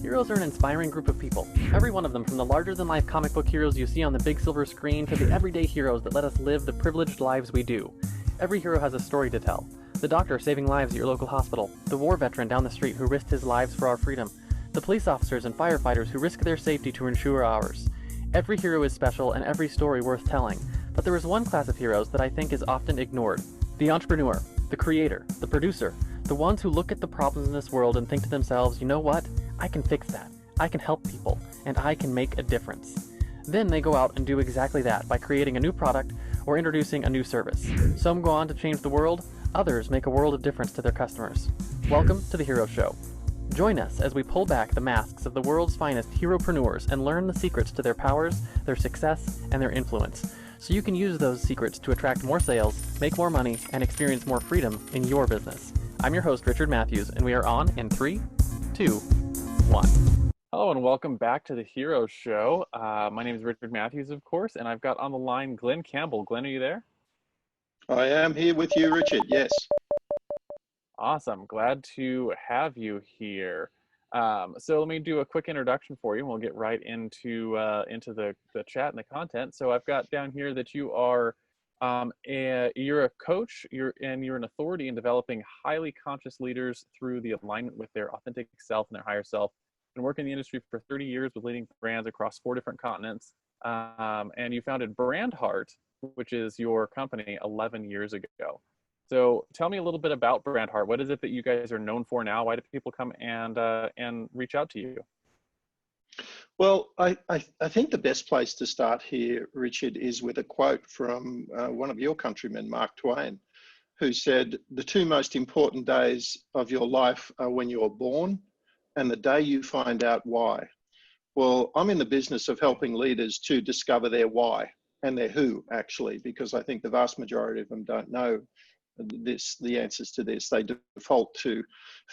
Heroes are an inspiring group of people, every one of them, from the larger-than-life comic book heroes you see on the big silver screen to the everyday heroes that let us live the privileged lives we do. Every hero has a story to tell. The doctor saving lives at your local hospital, the war veteran down the street who risked his lives for our freedom, the police officers and firefighters who risk their safety to ensure ours. Every hero is special and every story worth telling, but there is one class of heroes that I think is often ignored. The entrepreneur, the creator, the producer, the ones who look at the problems in this world and think to themselves, you know what? I can fix that. I can help people, and I can make a difference. Then they go out and do exactly that by creating a new product or introducing a new service. Some go on to change the world, others make a world of difference to their customers. Welcome to The Hero Show. Join us as we pull back the masks of the world's finest heropreneurs and learn the secrets to their powers, their success, and their influence, so you can use those secrets to attract more sales, make more money, and experience more freedom in your business. I'm your host, Richard Matthews, and we are on in 3, 2, 1. Hello and welcome back to The Hero Show. My name is Richard Matthews, of course, and I've got on the line Glen Campbell. Glen, are you there? I am here with you, Richard. Yes. Awesome. Glad to have you here. So let me do a quick introduction for you, and we'll get right into the chat and the content. So I've got down here that you are you're a coach, you're an authority in developing highly conscious leaders through the alignment with their authentic self and their higher self. Been working in the industry for 30 years with leading brands across 4 different continents. And you founded Brandheart, which is your company, 11 years ago. So tell me a little bit about Brandheart. What is it that you guys are known for now? Why do people come and reach out to you? Well, I think the best place to start here, Richard, is with a quote from one of your countrymen, Mark Twain, who said, "The 2 most important days of your life are when you're born and the day you find out why." Well, I'm in the business of helping leaders to discover their why and their who, actually, because I think the vast majority of them don't know the answers to this. They default to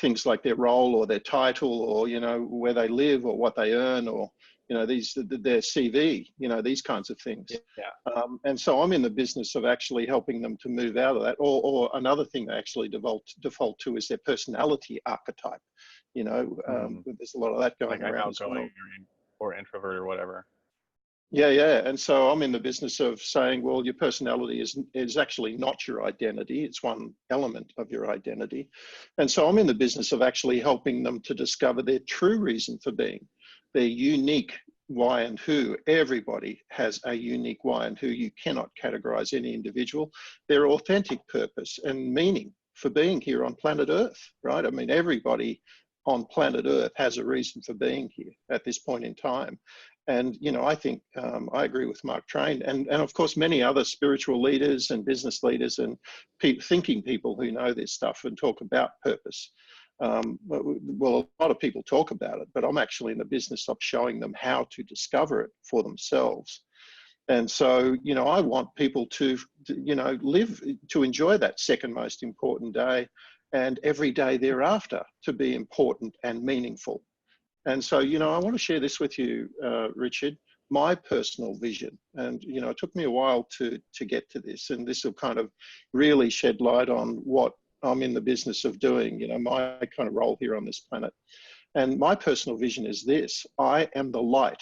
things like their role or their title, or where they live or what they earn, or their CV, these kinds of things. Yeah. And so I'm in the business of actually helping them to move out of that. Or another thing they actually default to is their personality archetype. There's a lot of that going like around I'm as well. outgoing or introvert or whatever. Yeah. And so I'm in the business of saying, well, your personality is actually not your identity. It's one element of your identity. And so I'm in the business of actually helping them to discover their true reason for being, their unique why and who. Everybody has a unique why and who. You cannot categorize any individual. Their authentic purpose and meaning for being here on planet Earth, right? I mean, everybody on planet Earth has a reason for being here at this point in time. And, I think I agree with Mark Twain and of course, many other spiritual leaders and business leaders and thinking people who know this stuff and talk about purpose. Well, a lot of people talk about it, but I'm actually in the business of showing them how to discover it for themselves. And so, I want people to live, to enjoy that second most important day and every day thereafter to be important and meaningful. And so, I want to share this with you, Richard, my personal vision. And, it took me a while to get to this, and this will kind of really shed light on what I'm in the business of doing, my kind of role here on this planet. And my personal vision is this: I am the light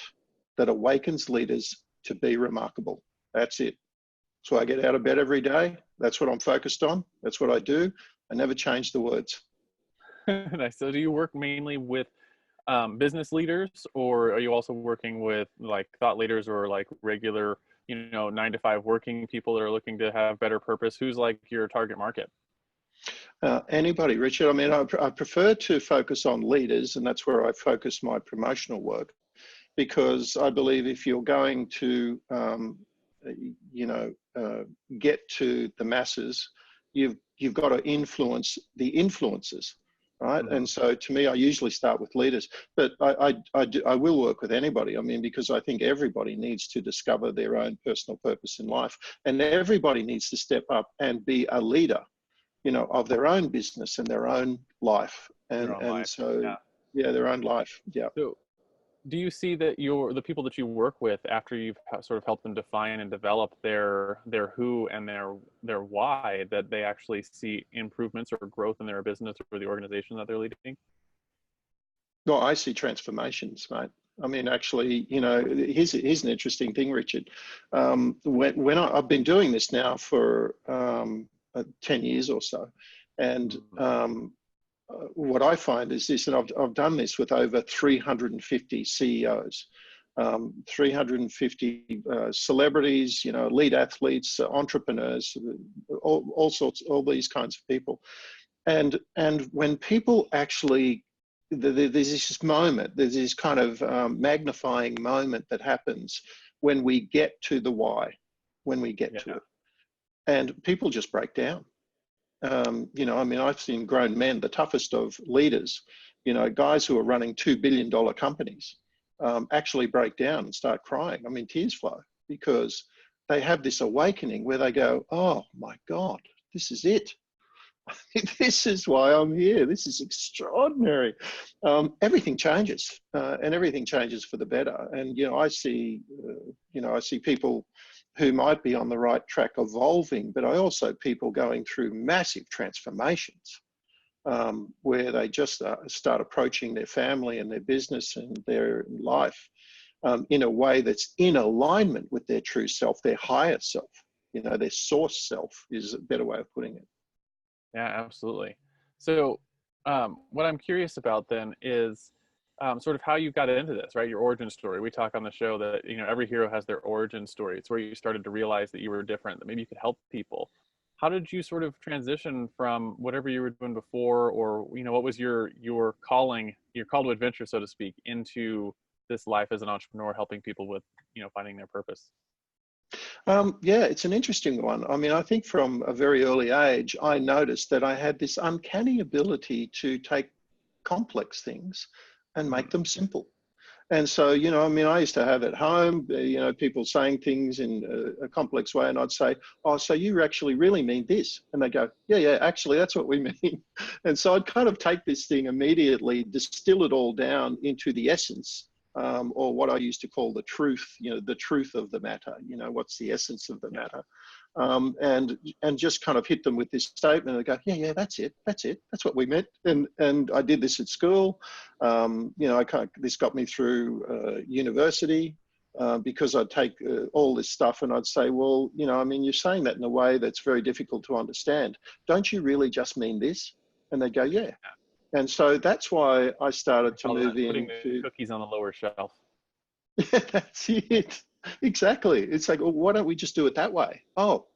that awakens leaders to be remarkable. That's it. So I get out of bed every day. That's what I'm focused on. That's what I do. I never change the words. Nice. So do you work mainly with business leaders, or are you also working with like thought leaders or like regular, 9-to-5 working people that are looking to have better purpose? Who's like your target market? Anybody, Richard. I mean, I prefer to focus on leaders, and that's where I focus my promotional work, because I believe if you're going to, get to the masses, you've got to influence the influencers. Right. Mm-hmm. And so to me, I usually start with leaders, but I will work with anybody. I mean, because I think everybody needs to discover their own personal purpose in life, and everybody needs to step up and be a leader, of their own business and their own life. And life. So, yeah, their own life. Yeah. So do you see that the people that you work with, after you've sort of helped them define and develop their who and their why, that they actually see improvements or growth in their business or the organization that they're leading? No, I see transformations, mate. I mean, actually, you know, here's an interesting thing, Richard. I've been doing this now for 10 years or so, and what I find is this, and I've done this with over 350 CEOs, 350 celebrities, you know, lead athletes, entrepreneurs, all sorts, all these kinds of people. And when people actually, there's this moment, there's this kind of magnifying moment that happens when we get to the why, when we get to it. And people just break down. You know, I mean, I've seen grown men, the toughest of leaders, you know, guys who are running $2 billion companies, actually break down and start crying. I mean, tears flow, because they have this awakening where they go, oh my God, this is it. This is why I'm here. This is extraordinary. Everything changes, and everything changes for the better. And, you know, I see people who might be on the right track evolving, but I also people going through massive transformations, where they just start approaching their family and their business and their life in a way that's in alignment with their true self, their higher self, you know, their source self is a better way of putting it. Yeah, absolutely. So what I'm curious about then is sort of how you got into this, right? Your origin story. We talk on the show that, you know, every hero has their origin story. It's where you started to realize that you were different, that maybe you could help people. How did you sort of transition from whatever you were doing before, or, you know, what was your calling, your call to adventure, so to speak, into this life as an entrepreneur, helping people with, you know, finding their purpose? Yeah, it's an interesting one. I mean, I think from a very early age, I noticed that I had this uncanny ability to take complex things and make them simple. And so, you know, I mean, I used to have at home, you know, people saying things in a complex way, and I'd say, oh, so you actually really mean this? And they go, yeah, actually, that's what we mean. And so I'd kind of take this thing immediately, distill it all down into the essence, or what I used to call the truth, you know, the truth of the matter, you know, what's the essence of the matter. And just kind of hit them with this statement and go, yeah, that's it, that's what we meant. And I did this at school. You know, this got me through university, because I'd take all this stuff and I'd say, well, you know, I mean, you're saying that in a way that's very difficult to understand. Don't you really just mean this? And they'd go, yeah. And so that's why I started to move into putting the cookies on the lower shelf. Yeah, that's it. Exactly. It's like, well, why don't we just do it that way? Oh,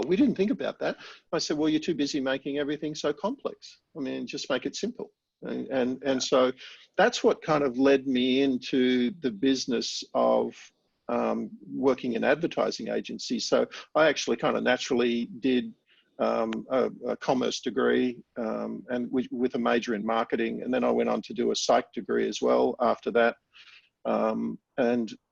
we didn't think about that. I said, well, you're too busy making everything so complex. I mean, just make it simple. And so that's what kind of led me into the business of working in advertising agencies. So I actually kind of naturally did a commerce degree, and with a major in marketing. And then I went on to do a psych degree as well after that. And,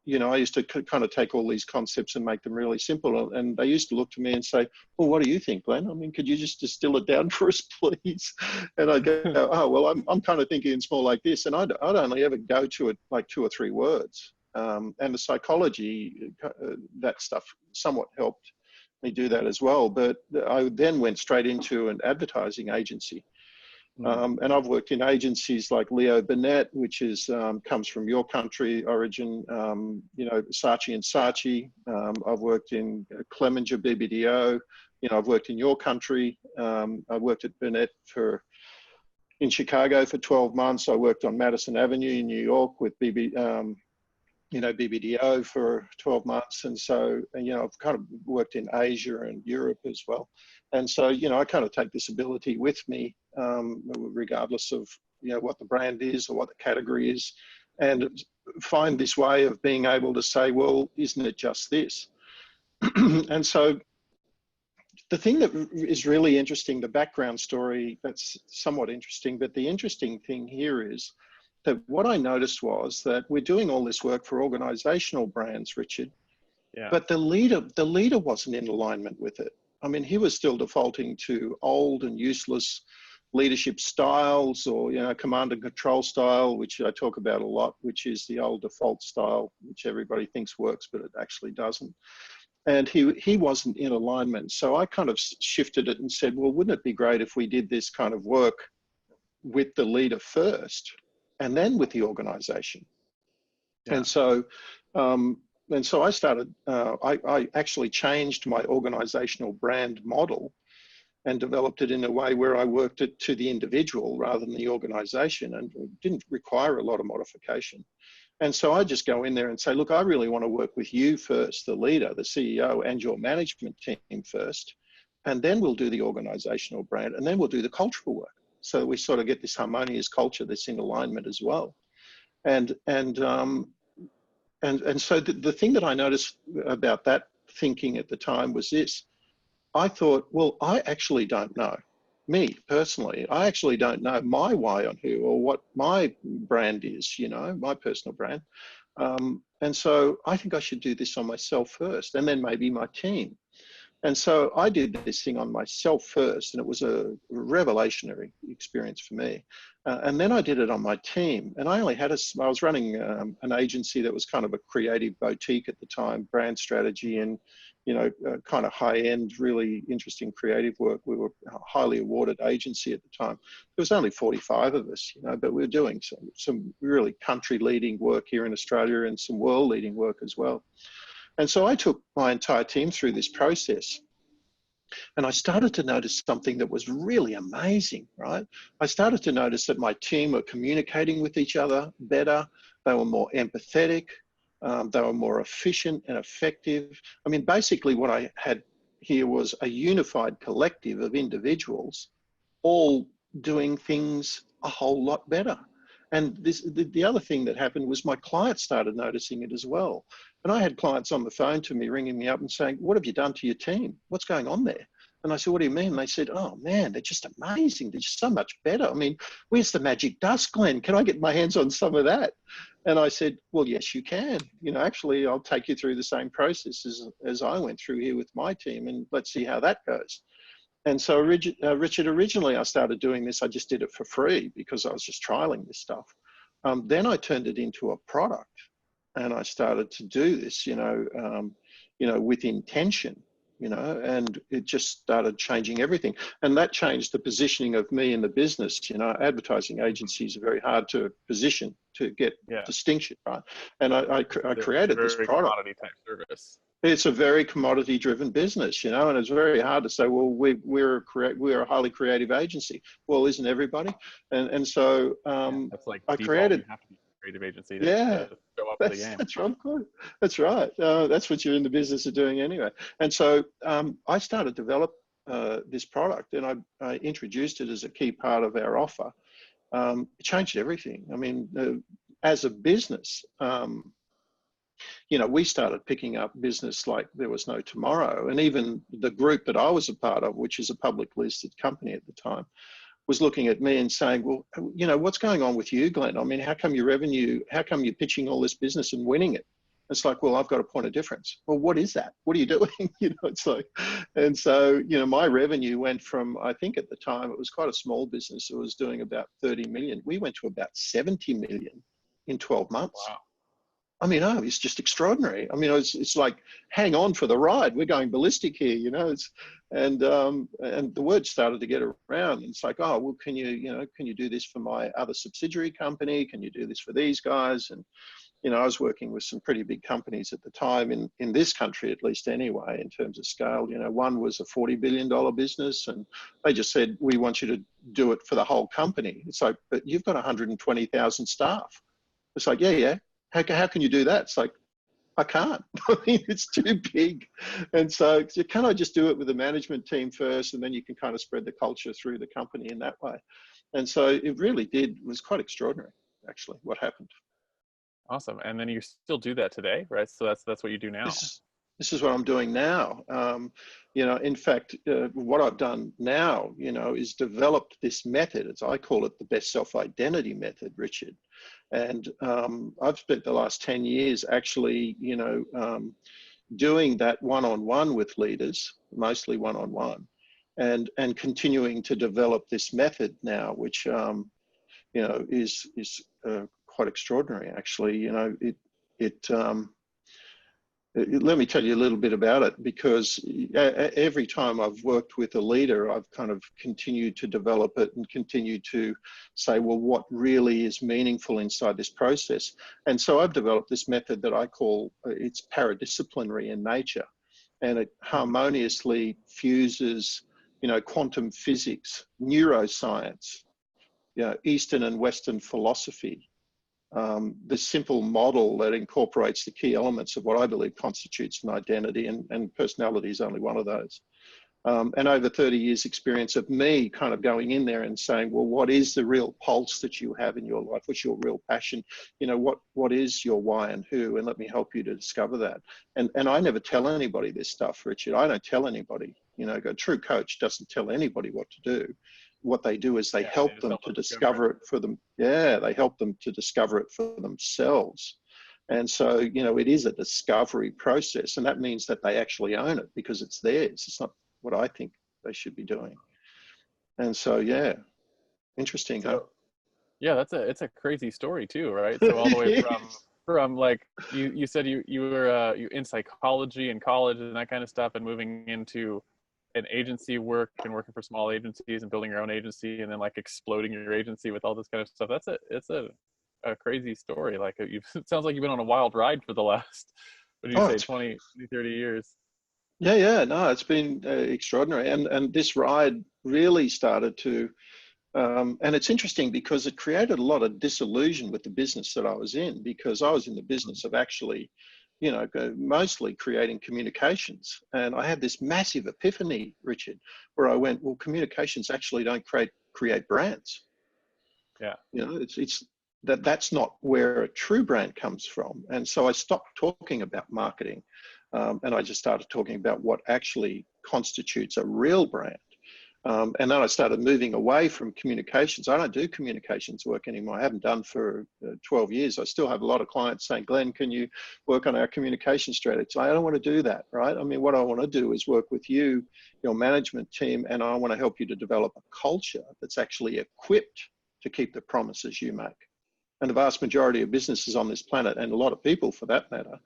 you know, I used to kind of take all these concepts and make them really simple. And they used to look to me and say, well, what do you think, Glenn? I mean, could you just distill it down for us, please? And I go, oh, well, I'm kind of thinking it's more like this. And I'd only ever go to it like 2 or 3 words. And the psychology, that stuff somewhat helped me do that as well. But I then went straight into an advertising agency. And I've worked in agencies like Leo Burnett, which is comes from your country origin, you know, Saatchi and Saatchi. I've worked in Clemenger BBDO. You know, I've worked in your country. I worked at Burnett in Chicago for 12 months. I worked on Madison Avenue in New York with BBDO for 12 months. And so, you know, I've kind of worked in Asia and Europe as well. And so, you know, I kind of take this ability with me, regardless of, you know, what the brand is or what the category is, and find this way of being able to say, well, isn't it just this? And so the thing that is really interesting, the background story, that's somewhat interesting, but the interesting thing here is that what I noticed was that we're doing all this work for organizational brands, Richard, but the leader wasn't in alignment with it. I mean, he was still defaulting to old and useless leadership styles, or, you know, command and control style, which I talk about a lot, which is the old default style, which everybody thinks works, but it actually doesn't. And he wasn't in alignment. So I kind of shifted it and said, well, wouldn't it be great if we did this kind of work with the leader first? and then with the organization. Yeah. And so I started, I actually changed my organizational brand model and developed it in a way where I worked it to the individual rather than the organization, and it didn't require a lot of modification. And so I just go in there and say, look, I really want to work with you first, the leader, the CEO, and your management team first. And then we'll do the organizational brand, and then we'll do the cultural work. So we sort of get this harmonious culture that's in alignment as well. And so the thing that I noticed about that thinking at the time was this. I thought, well, I actually don't know. Me personally, I actually don't know my why on who or what my brand is, you know, my personal brand. And so I think I should do this on myself first, and then maybe my team. And so I did this thing on myself first, and it was a revelationary experience for me. And then I did it on my team, and I was running an agency that was kind of a creative boutique at the time, brand strategy and, you know, kind of high-end, really interesting creative work. We were a highly awarded agency at the time. There was only 45 of us, you know, but we were doing some really country-leading work here in Australia and some world-leading work as well. And so I took my entire team through this process, and I started to notice something that was really amazing, right? I started to notice that my team were communicating with each other better. They were more empathetic. They were more efficient and effective. I mean, basically what I had here was a unified collective of individuals all doing things a whole lot better. And the other thing that happened was my clients started noticing it as well. And I had clients on the phone to me, ringing me up and saying, what have you done to your team? What's going on there? And I said, what do you mean? And they said, oh man, they're just amazing. They're just so much better. I mean, where's the magic dust, Glenn? Can I get my hands on some of that? And I said, well, yes, you can. You know, actually, I'll take you through the same process as I went through here with my team, and let's see how that goes. And so, Richard, originally I started doing this, I just did it for free because I was just trialing this stuff. Then I turned it into a product, and I started to do this, you know, with intention, you know, and it just started changing everything. And that changed the positioning of me in the business. You know, advertising agencies are very hard to position to get distinction, right? And I created this product. Commodity type service. It's a very commodity driven business, you know, and it's very hard to say, well, we're a highly creative agency. Well, isn't everybody? And so that's like I default. created. You have to be a creative agency to show up for the game. That's right. That's right. That's what you're in the business of doing anyway. And so I started to develop this product, and I introduced it as a key part of our offer. It changed everything. I mean, as a business, you know, we started picking up business like there was no tomorrow. And even the group that I was a part of, which is a public listed company at the time, was looking at me and saying, well, you know, what's going on with you, Glenn? I mean, how come you're pitching all this business and winning it? It's like, well, I've got a point of difference. Well, what is that? What are you doing? You know, it's like, and so, you know, my revenue went from, I think at the time, it was quite a small business. It was doing about 30 million. We went to about 70 million in 12 months. Wow. I mean, it's just extraordinary. I mean, it's like, hang on for the ride. We're going ballistic here, you know. And the word started to get around. And it's like, oh, well, can you do this for my other subsidiary company? Can you do this for these guys? And you know, I was working with some pretty big companies at the time in this country, at least anyway, in terms of scale. You know, one was a $40 billion business, and they just said, we want you to do it for the whole company. It's like, but you've got 120,000 staff. It's like, yeah. How can you do that? It's like, I can't. I mean, it's too big. And so can I just do it with the management team first, and then you can kind of spread the culture through the company in that way? And so it really was quite extraordinary, actually, what happened. Awesome. And then you still do that today, right? So that's what you do now. This is what I'm doing now. You know, in fact, what I've done now, you know, is developed this method. I call it the best self-identity method, Richard. And I've spent the last 10 years actually, you know, doing that one-on-one with leaders, mostly one-on-one, and continuing to develop this method now, which, you know, is quite extraordinary, actually. You know, let me tell you a little bit about it, because every time I've worked with a leader, I've kind of continued to develop it and continue to say, well, what really is meaningful inside this process? And so I've developed this method that I call, it's paradisciplinary in nature, and it harmoniously fuses, you know, quantum physics, neuroscience, you know, Eastern and Western philosophy, the simple model that incorporates the key elements of what I believe constitutes an identity, and personality is only one of those. And over 30 years experience of me kind of going in there and saying, well, what is the real pulse that you have in your life? What's your real passion? You know, what is your why and who? And let me help you to discover that. And I never tell anybody this stuff, Richard. I don't tell anybody. You know, a true coach doesn't tell anybody what to do. What they do is they help them to discover it for them. Yeah, they help them to discover it for themselves. And so, you know, it is a discovery process, and that means that they actually own it because it's theirs. It's not what I think they should be doing. And so, yeah, interesting. So, yeah, it's a crazy story too, right? So all the way from like you said you were in psychology in college and that kind of stuff, and moving into an agency work and working for small agencies and building your own agency, and then like exploding your agency with all this kind of stuff. It's a crazy story. Like it sounds like you've been on a wild ride for the last, what do you say, 20, 30 years? Yeah, no, it's been extraordinary. And this ride really started to, and it's interesting because it created a lot of disillusion with the business that I was in, because I was in the business of actually, you know, mostly creating communications. And I had this massive epiphany, Richard, where I went, well, communications actually don't create brands. Yeah. You know, that's not where a true brand comes from. And so I stopped talking about marketing, and I just started talking about what actually constitutes a real brand. And then I started moving away from communications. I don't do communications work anymore. I haven't done for 12 years. I still have a lot of clients saying, Glenn, can you work on our communication strategy? I don't want to do that, right? I mean, what I want to do is work with you, your management team, and I want to help you to develop a culture that's actually equipped to keep the promises you make. And the vast majority of businesses on this planet, and a lot of people for that matter,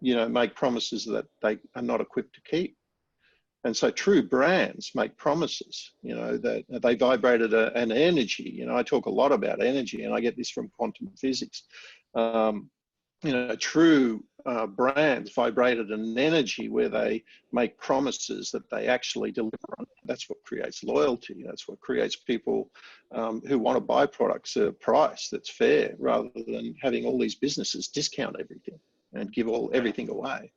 you know, make promises that they are not equipped to keep. And so true brands make promises, you know, that they vibrated an energy. You know, I talk a lot about energy, and I get this from quantum physics. You know, true brands vibrated an energy where they make promises that they actually deliver on. That's what creates loyalty. That's what creates people who want to buy products at a price that's fair, rather than having all these businesses discount everything and give everything away.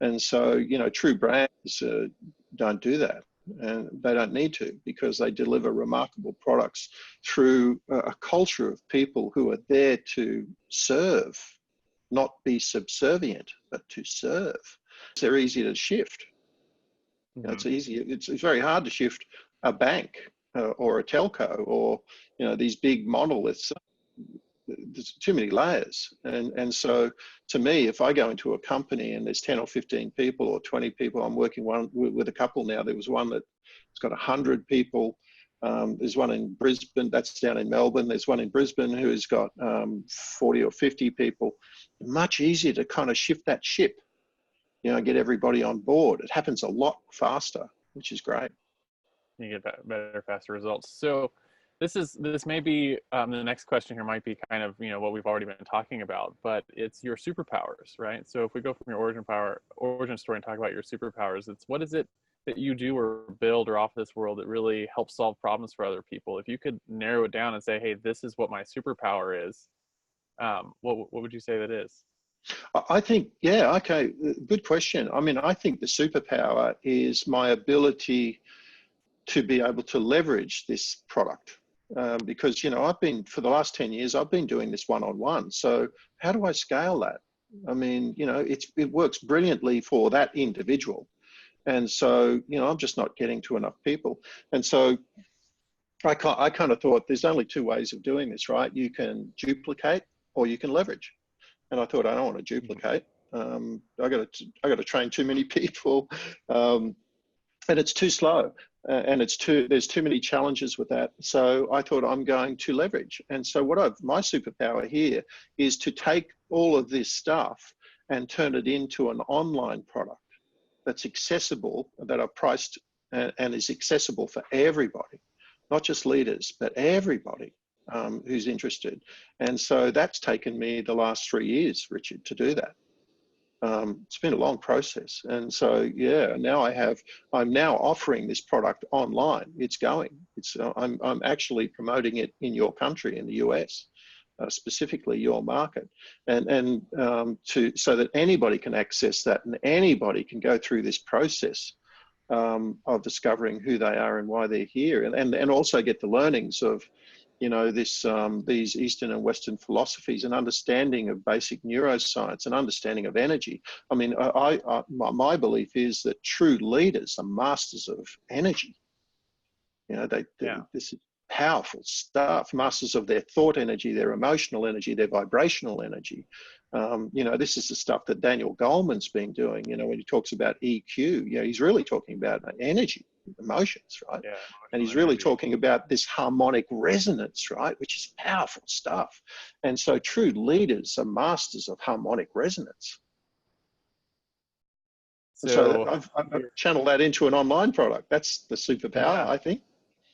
And so, you know, true brands don't do that, and they don't need to, because they deliver remarkable products through a culture of people who are there to serve, not be subservient, but to serve. They're easy to shift. You know, it's very hard to shift a bank or a telco, or, you know, these big monoliths. There's too many layers. And so to me, if I go into a company and there's 10 or 15 people or 20 people, I'm working with a couple now. There was one that's got 100 people. There's one in Brisbane, that's down in Melbourne. There's one in Brisbane who's got 40 or 50 people. Much easier to kind of shift that ship, you know, get everybody on board. It happens a lot faster, which is great. You get better, faster results. So this may be the next question here might be kind of, you know, what we've already been talking about, but it's your superpowers, right? So if we go from your origin story and talk about your superpowers, it's what is it that you do or build or offer this world that really helps solve problems for other people? If you could narrow it down and say, hey, this is what my superpower is, what would you say that is? I think, yeah, okay, good question. I mean, I think the superpower is my ability to be able to leverage this product. Because, you know, for the last 10 years, I've been doing this one-on-one. So how do I scale that? I mean, you know, it works brilliantly for that individual. And so, you know, I'm just not getting to enough people. And so I kind of thought there's only two ways of doing this, right? You can duplicate or you can leverage. And I thought, I don't want to duplicate. I got to train too many people. And it's too slow. And there's too many challenges with that. So I thought I'm going to leverage. And so my superpower here is to take all of this stuff and turn it into an online product that's accessible, that are priced and is accessible for everybody, not just leaders, but everybody who's interested. And so that's taken me the last 3 years, Richard, to do that. It's been a long process. And so, yeah, now I'm now offering this product online. It's going. I'm actually promoting it in your country, in the US, specifically your market, and so that anybody can access that and anybody can go through this process of discovering who they are and why they're here, and also get the learnings of, you know, these Eastern and Western philosophies, and understanding of basic neuroscience and understanding of energy. I mean, my belief is that true leaders are masters of energy. You know, this is powerful stuff, masters of their thought energy, their emotional energy, their vibrational energy. You know, this is the stuff that Daniel Goleman's been doing, you know, when he talks about EQ, you know, he's really talking about energy, emotions, right? Yeah, and he's really talking about this harmonic resonance, right, which is powerful stuff. And so true leaders are masters of harmonic resonance. So I've channeled that into an online product. That's the superpower, I think.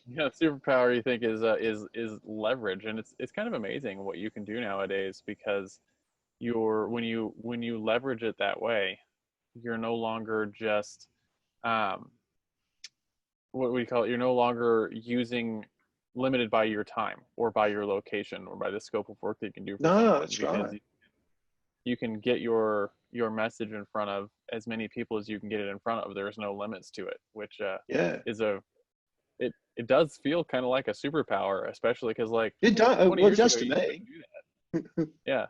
Yeah, superpower, you think, is leverage, and it's kind of amazing what you can do nowadays, because when you leverage it that way, you're no longer just what we call it, you're no longer limited by your time or by your location or by the scope of work that you can do for someone. That's right. You can get your message in front of as many people as you can get it in front of. There's no limits to it, which is it does feel kind of like a superpower, especially because, like, it does. 20 Well, years just ago, to me. Yeah.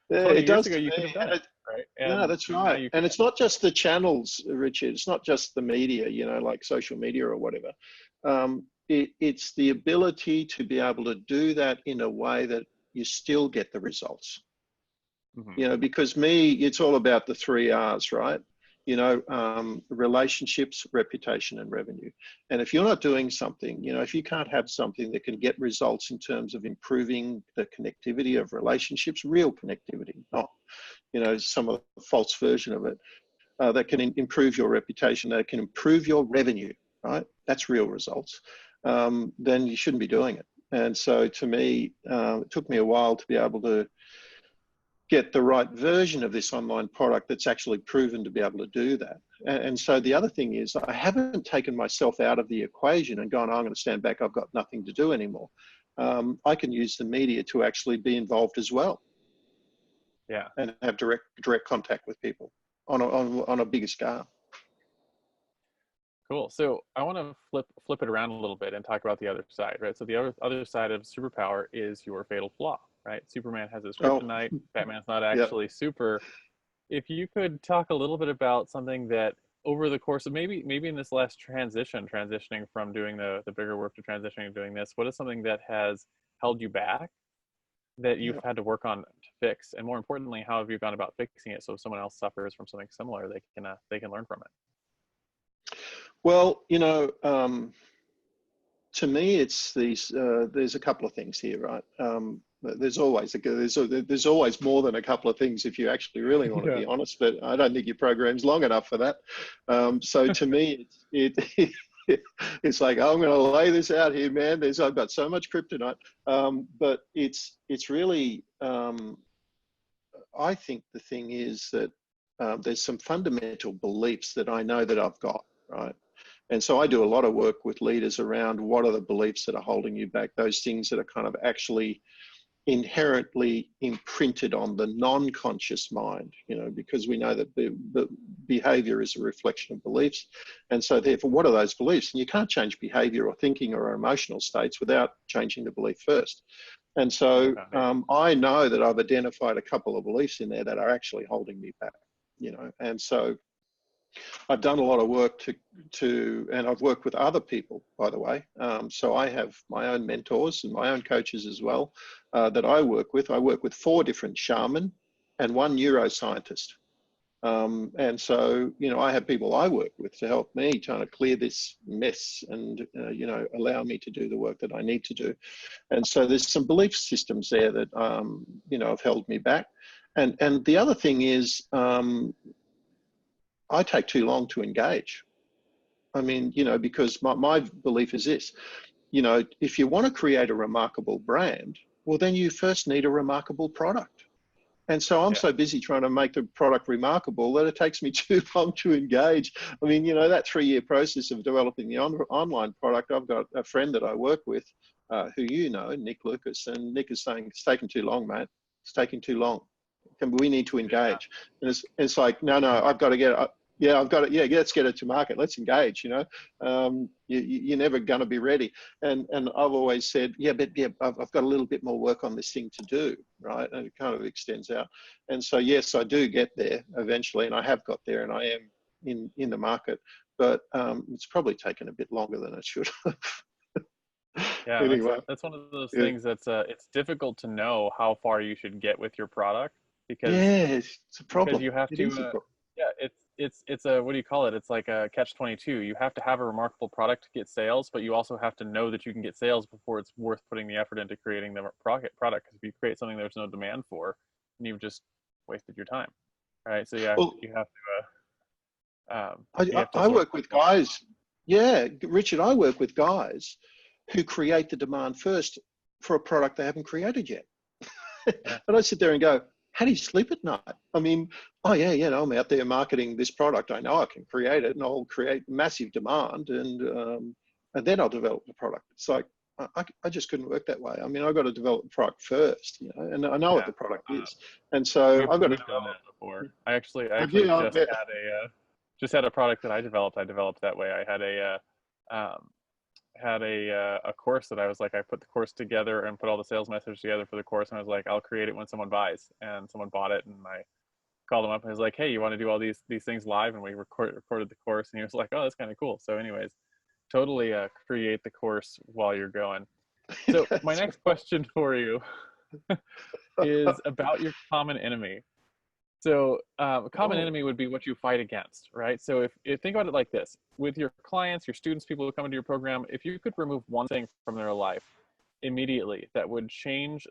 Yeah, 20 it years does ago, to you me. could have done it, right? No, that's right. And it's not just the channels, Richard. It's not just the media, you know, like social media or whatever. It's the ability to be able to do that in a way that you still get the results. Mm-hmm. You know, because it's all about the 3 R's, right? You know, relationships, reputation, and revenue. And if you're not doing something, you know, if you can't have something that can get results in terms of improving the connectivity of relationships, real connectivity, not, you know, some of the false version of it, that can improve your reputation, that can improve your revenue, right? That's real results. Then you shouldn't be doing it. And so to me, it took me a while to be able to get the right version of this online product that's actually proven to be able to do that. And so the other thing is, I haven't taken myself out of the equation and gone, oh, I'm going to stand back, I've got nothing to do anymore. I can use the media to actually be involved as well. Yeah. And have direct contact with people on a bigger scale. Cool. So I want to flip it around a little bit and talk about the other side, right? So the other side of superpower is your fatal flaw, right? Superman has his kryptonite. Batman's not actually super. If you could talk a little bit about something that over the course of maybe in this last transitioning from doing the bigger work to transitioning to doing this, what is something that has held you back that you've had to work on to fix? And more importantly, how have you gone about fixing it so if someone else suffers from something similar, they can learn from it? Well, you know, to me, it's these. There's a couple of things here, right? There's always more than a couple of things if you actually really want to be honest. But I don't think your program's long enough for that. So to me, it's like, oh, I'm going to lay this out here, man. I've got so much kryptonite. But it's really. I think the thing is that there's some fundamental beliefs that I know that I've got, right? And so I do a lot of work with leaders around what are the beliefs that are holding you back, those things that are kind of actually inherently imprinted on the non-conscious mind, you know, because we know that the behavior is a reflection of beliefs. And so therefore, what are those beliefs? And you can't change behavior or thinking or emotional states without changing the belief first. And so I know that I've identified a couple of beliefs in there that are actually holding me back, you know, and so I've done a lot of work and I've worked with other people, by the way. So I have my own mentors and my own coaches as well that I work with. I work with 4 different shaman and 1 neuroscientist. And so, you know, I have people I work with to help me trying to clear this mess and, you know, allow me to do the work that I need to do. And so there's some belief systems there that, you know, have held me back. And the other thing is, I take too long to engage. I mean, because my belief is this, if you want to create a remarkable brand, well, then you first need a remarkable product. And so I'm so busy trying to make the product remarkable that it takes me too long to engage. I mean, that 3-year process of developing the online product, I've got a friend that I work with who Nick Lucas, and Nick is saying, it's taking too long, mate. It's taking too long. We need to engage. And it's like, no, I've got to get it. Let's get it to market. Let's engage, you're never going to be ready. And I've always said, I've got a little bit more work on this thing to do, right? And it kind of extends out. And so, yes, I do get there eventually, and I have got there, and I am in the market, but it's probably taken a bit longer than it should have. Yeah, anyway, that's one of those things that's it's difficult to know how far you should get with your product because it's a problem. Because you have to it's a, what do you call it? It's like a catch-22. You have to have a remarkable product to get sales, but you also have to know that you can get sales before it's worth putting the effort into creating the product. Because if you create something there's no demand for, then you've just wasted your time, right? So you have to. I work with guys. Yeah, Richard, I work with guys who create the demand first for a product they haven't created yet. And I sit there and go, how do you sleep at night? I mean, I'm out there marketing this product. I know I can create it, and I'll create massive demand, and then I'll develop the product. It's like, I just couldn't work that way. I mean, I've got to develop the product first, and I know what the product is. And so I've got to develop that before. I actually just had a product that I developed that way. I had a course that I was like, I put the course together and put all the sales messages together for the course, and I was like, I'll create it when someone buys, and someone bought it, and I called him up and I was like, hey, you want to do all these things live? And we recorded the course, and he was like, oh, that's kind of cool. So anyways, totally create the course while you're going. So my next question for you is about your common enemy. So a common enemy would be what you fight against, right? So if think about it like this, with your clients, your students, people who come into your program, if you could remove one thing from their life immediately that would change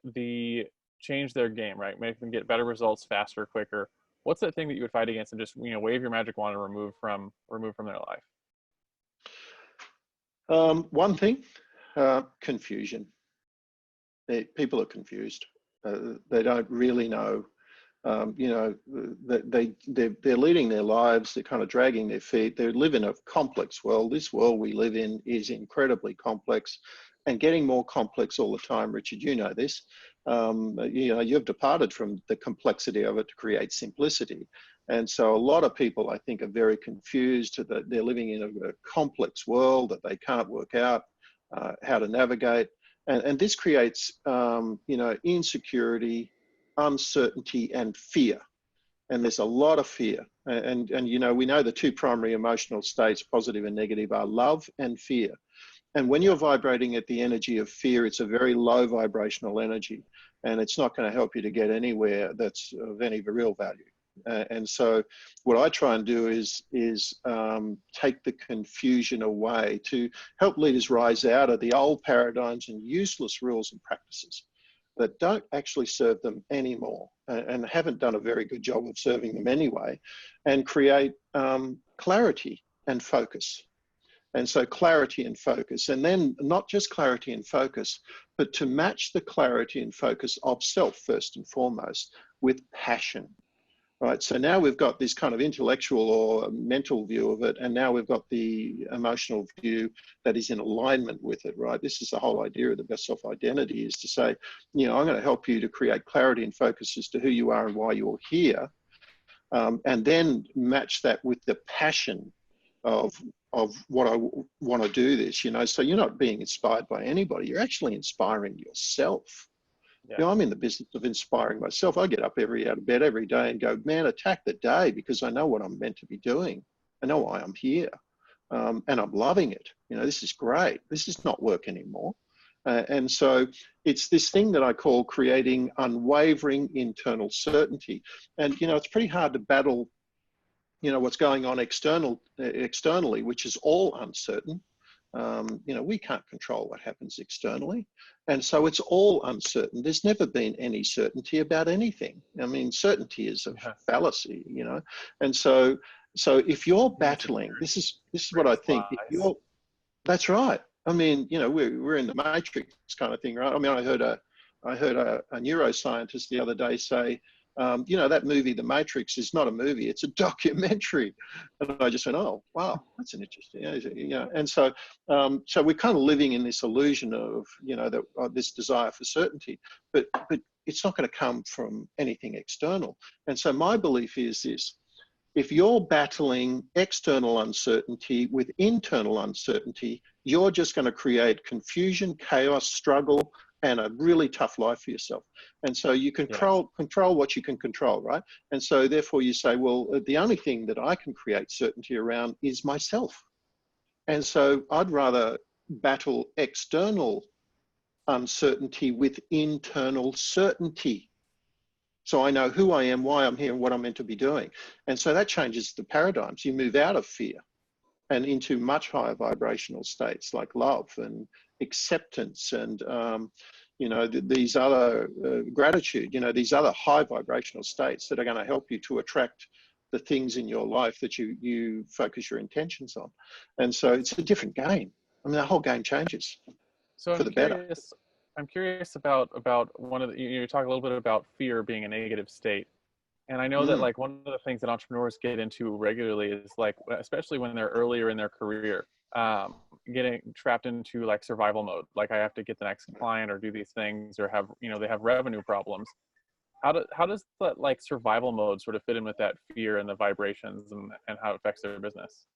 their game, right? Make them get better results faster, quicker. What's that thing that you would fight against and just, wave your magic wand and remove from their life? One thing, confusion. People are confused. They don't really know. They're leading their lives. They're kind of dragging their feet. They live in a complex world. This world we live in is incredibly complex, and getting more complex all the time. Richard, you know this. You've departed from the complexity of it to create simplicity. And so a lot of people, I think, are very confused that they're living in a complex world that they can't work out how to navigate. And this creates, insecurity, uncertainty, and fear. And there's a lot of fear. And we know the two primary emotional states, positive and negative, are love and fear. And when you're vibrating at the energy of fear, it's a very low vibrational energy, and it's not going to help you to get anywhere that's of any real value. And so what I try and do is take the confusion away to help leaders rise out of the old paradigms and useless rules and practices that don't actually serve them anymore and haven't done a very good job of serving them anyway, and create clarity and focus. And so clarity and focus, and then not just clarity and focus, but to match the clarity and focus of self first and foremost with passion. Right, so now we've got this kind of intellectual or mental view of it, and now we've got the emotional view that is in alignment with it, right? This is the whole idea of the best self-identity, is to say, I'm going to help you to create clarity and focus as to who you are and why you're here, and then match that with the passion of what I want to do this, so you're not being inspired by anybody, you're actually inspiring yourself. Yeah. I'm in the business of inspiring myself. I get up out of bed every day and go, man, attack the day, because I know what I'm meant to be doing. I know why I'm here, and I'm loving it. This is great. This is not work anymore. And so it's this thing that I call creating unwavering internal certainty. And, it's pretty hard to battle, what's going on externally, which is all uncertain. We can't control what happens externally. And so it's all uncertain. There's never been any certainty about anything. I mean, certainty is a fallacy, And so if you're battling, this is what I think. That's right. I mean, we're in the matrix kind of thing, right? I mean, I heard a neuroscientist the other day say, that movie, The Matrix, is not a movie, it's a documentary. And I just went, oh, wow, that's an interesting, And so we're kind of living in this illusion of, this desire for certainty, but it's not going to come from anything external. And so my belief is this: if you're battling external uncertainty with internal uncertainty, you're just going to create confusion, chaos, struggle, and a really tough life for yourself. And so you control what you can control, right? And so therefore you say, well, the only thing that I can create certainty around is myself. And so I'd rather battle external uncertainty with internal certainty. So I know who I am, why I'm here, and what I'm meant to be doing. And so that changes the paradigms. You move out of fear and into much higher vibrational states like love and acceptance and, these other gratitude, these other high vibrational states that are going to help you to attract the things in your life that you focus your intentions on. And so it's a different game. I mean, the whole game changes for the better. I'm curious about one of the, you talk a little bit about fear being a negative state. And I know that like one of the things that entrepreneurs get into regularly is like, especially when they're earlier in their career, getting trapped into like survival mode. Like I have to get the next client or do these things or have, they have revenue problems. How does that like survival mode sort of fit in with that fear and the vibrations and how it affects their business?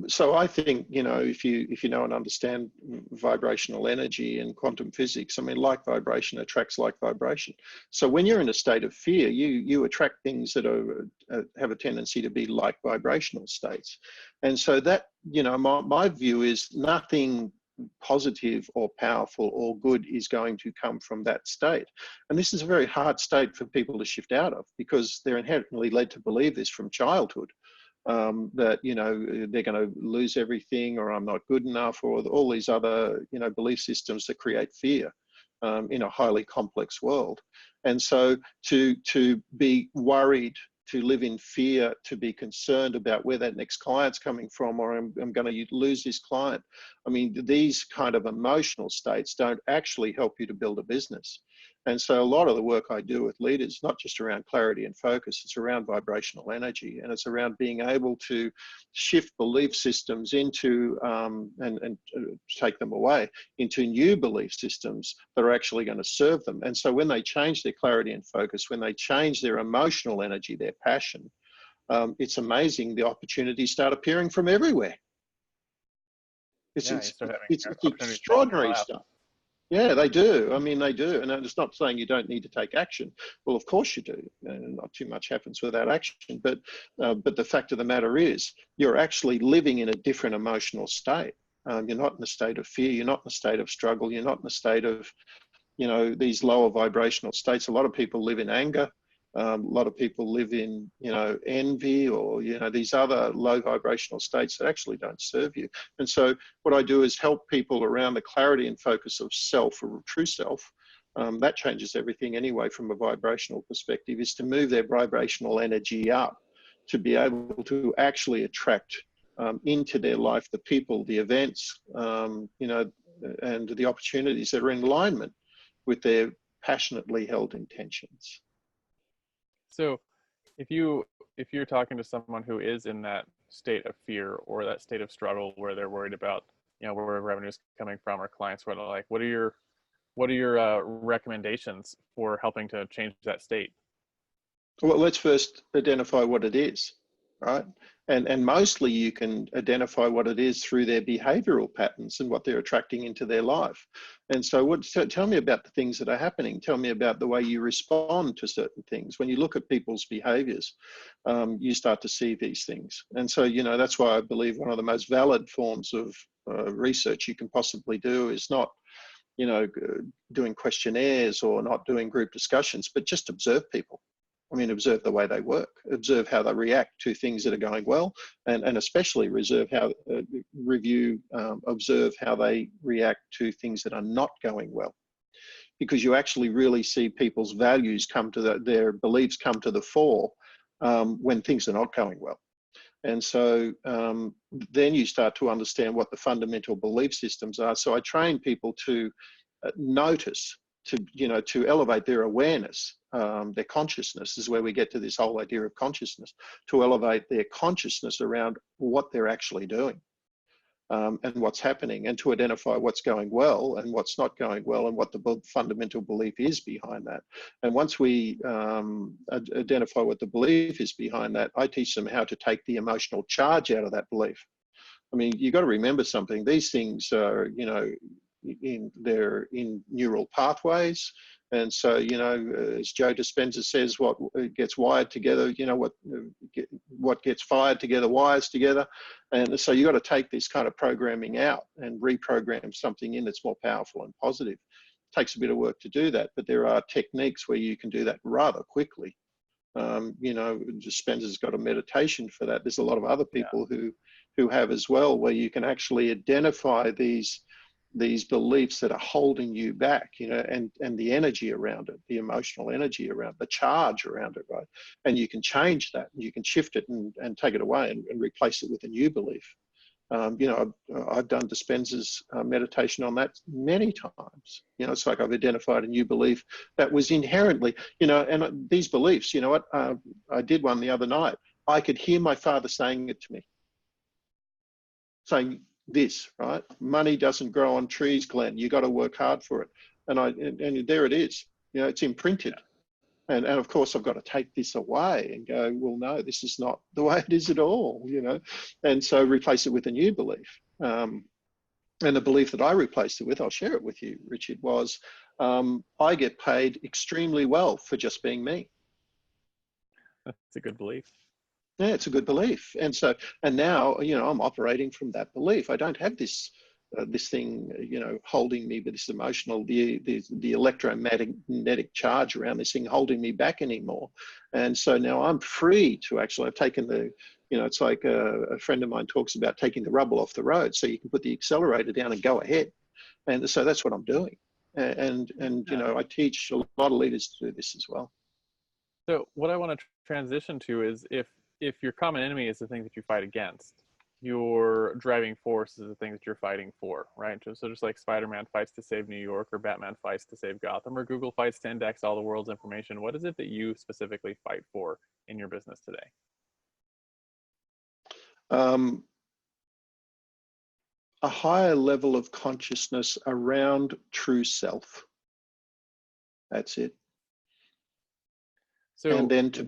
So I think, if you know and understand vibrational energy and quantum physics, I mean, like vibration attracts like vibration. So when you're in a state of fear, you attract things that have a tendency to be like vibrational states. And so that, my view is nothing positive or powerful or good is going to come from that state. And this is a very hard state for people to shift out of because they're inherently led to believe this from childhood. That they're going to lose everything, or I'm not good enough, or all these other belief systems that create fear in a highly complex world. And so to be worried, to live in fear, to be concerned about where that next client's coming from, or I'm going to lose this client. I mean, these kind of emotional states don't actually help you to build a business. And so a lot of the work I do with leaders, not just around clarity and focus, it's around vibrational energy, and it's around being able to shift belief systems into and take them away into new belief systems that are actually going to serve them. And so when they change their clarity and focus, when they change their emotional energy, their passion, it's amazing the opportunities start appearing from everywhere. It's extraordinary stuff. Yeah, they do. I mean, they do. And it's not saying you don't need to take action. Well, of course you do. And not too much happens without action. But the fact of the matter is, you're actually living in a different emotional state. You're not in a state of fear. You're not in a state of struggle. You're not in a state of, these lower vibrational states. A lot of people live in anger. A lot of people live in, envy or, these other low vibrational states that actually don't serve you. And so what I do is help people around the clarity and focus of self or true self. That changes everything anyway from a vibrational perspective, is to move their vibrational energy up to be able to actually attract into their life the people, the events, and the opportunities that are in alignment with their passionately held intentions. So if you're talking to someone who is in that state of fear or that state of struggle where they're worried about, where revenue is coming from or clients, what are your recommendations for helping to change that state? Well, let's first identify what it is, right? And mostly you can identify what it is through their behavioral patterns and what they're attracting into their life. And so tell me about the things that are happening. Tell me about the way you respond to certain things. When you look at people's behaviors, you start to see these things. And so, that's why I believe one of the most valid forms of research you can possibly do is not, doing questionnaires or not doing group discussions, but just observe people. I mean, observe the way they work, observe how they react to things that are going well, and especially observe how they react to things that are not going well. Because you actually really see people's values their beliefs come to the fore when things are not going well. And so then you start to understand what the fundamental belief systems are. So I train people to notice, to elevate their awareness, their consciousness is where we get to this whole idea of consciousness, to elevate their consciousness around what they're actually doing. And what's happening, and to identify what's going well and what's not going well, and what the fundamental belief is behind that. And once we identify what the belief is behind that, I teach them how to take the emotional charge out of that belief. I mean, you've got to remember something. These things are, they're in neural pathways. And so, as Joe Dispenza says, what gets wired together, what gets fired together wires together. And so you got to take this kind of programming out and reprogram something in that's more powerful and positive. It takes a bit of work to do that, but there are techniques where you can do that rather quickly. Dispenza's got a meditation for that. There's a lot of other people who have as well, where you can actually identify these beliefs that are holding you back, and the energy around it, the emotional energy around, the charge around it, right? And you can change that, you can shift it and take it away and replace it with a new belief. I've done Dispenza's meditation on that many times. It's like I've identified a new belief that was inherently, and these beliefs, I did one the other night. I could hear my father saying it to me, saying this, right? Money doesn't grow on trees, Glenn. You got to work hard for it. And there it is. It's imprinted. And of course, I've got to take this away and go, well, no, this is not the way it is at all, And so replace it with a new belief. And the belief that I replaced it with, I'll share it with you, Richard, was I get paid extremely well for just being me. That's a good belief. Yeah, it's a good belief. And now, I'm operating from that belief. I don't have this thing, holding me, but this emotional, the electromagnetic charge around this thing holding me back anymore. And so now I'm free to actually, I've taken it's like a friend of mine talks about taking the rubble off the road so you can put the accelerator down and go ahead. And so that's what I'm doing. And I teach a lot of leaders to do this as well. So what I want to transition to is if your common enemy is the thing that you fight against, your driving force is the thing that you're fighting for, right? So just like Spider-Man fights to save New York, or Batman fights to save Gotham, or Google fights to index all the world's information, what is it that you specifically fight for in your business today? A higher level of consciousness around true self. That's it. So, and then to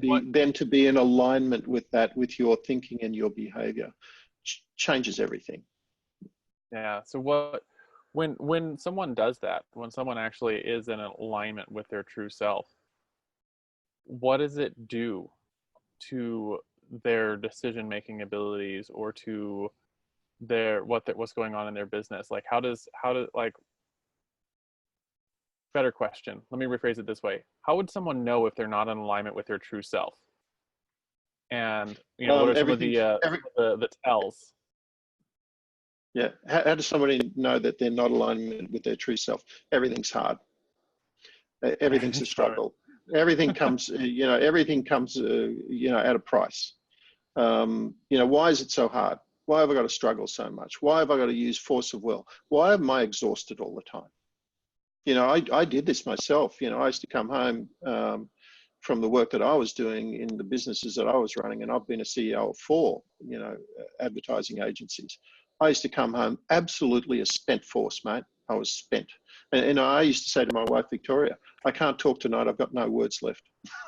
be in alignment with that, with your thinking and your behavior, changes everything. Yeah. So when someone does that, when someone actually is in alignment with their true self, what does it do to their decision-making abilities, or to what's going on in their business? Like how does better question. Let me rephrase it this way. How would someone know if they're not in alignment with their true self? And what are some of the tells? Yeah. How does somebody know that they're not aligned with their true self? Everything's hard. Everything's a struggle. Everything comes, everything comes, at a price. Why is it so hard? Why have I got to struggle so much? Why have I got to use force of will? Why am I exhausted all the time? I did this myself. I used to come home from the work that I was doing in the businesses that I was running, and I've been a CEO of 4, advertising agencies. I used to come home absolutely a spent force, mate. I was spent. And I used to say to my wife, Victoria, I can't talk tonight. I've got no words left.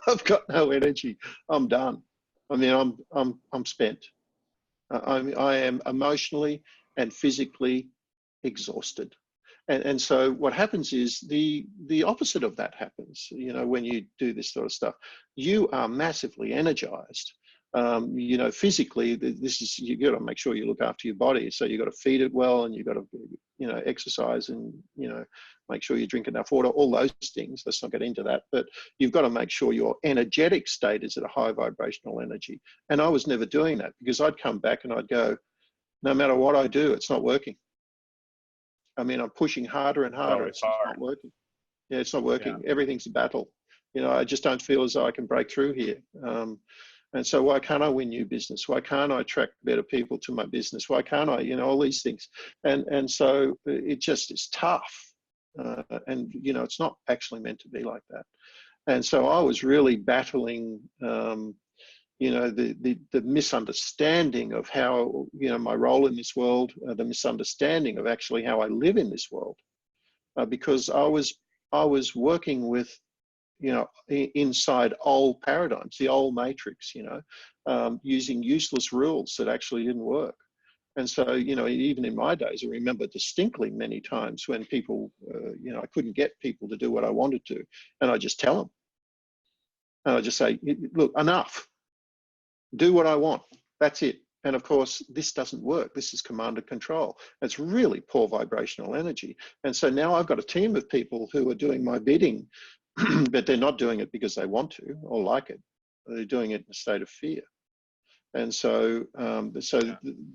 I've got no energy. I'm done. I mean, I'm spent. I am emotionally and physically exhausted. And so what happens is the opposite of that happens, when you do this sort of stuff. You are massively energized. You know, physically, this is, you got to make sure you look after your body. So you got to feed it well, and you got to, you know, exercise, and, you know, make sure you drink enough water, all those things. Let's not get into that, but you've got to make sure your energetic state is at a high vibrational energy. And I was never doing that, because I'd come back and I'd go, no matter what I do, it's not working. I mean, I'm pushing harder and harder. It's not working. Yeah, it's not working. Yeah. Everything's a battle. You know, I just don't feel as though I can break through here. And so why can't I win new business? Why can't I attract better people to my business? Why can't I, you know, all these things. And so it just is tough. And, you know, it's not actually meant to be like that. And so I was really battling, you know, the misunderstanding of how, you know, my role in this world, the misunderstanding of actually how I live in this world, because I was working with, you know, inside old paradigms, the old matrix, you know, using useless rules that actually didn't work. And so, you know, even in my days, I remember distinctly many times when people, you know, I couldn't get people to do what I wanted to, and I just tell them, and I just say, look, enough. Do what I want. That's it. And of course, this doesn't work. This is command and control. It's really poor vibrational energy. And so now I've got a team of people who are doing my bidding, but they're not doing it because they want to or like it. They're doing it in a state of fear. And so,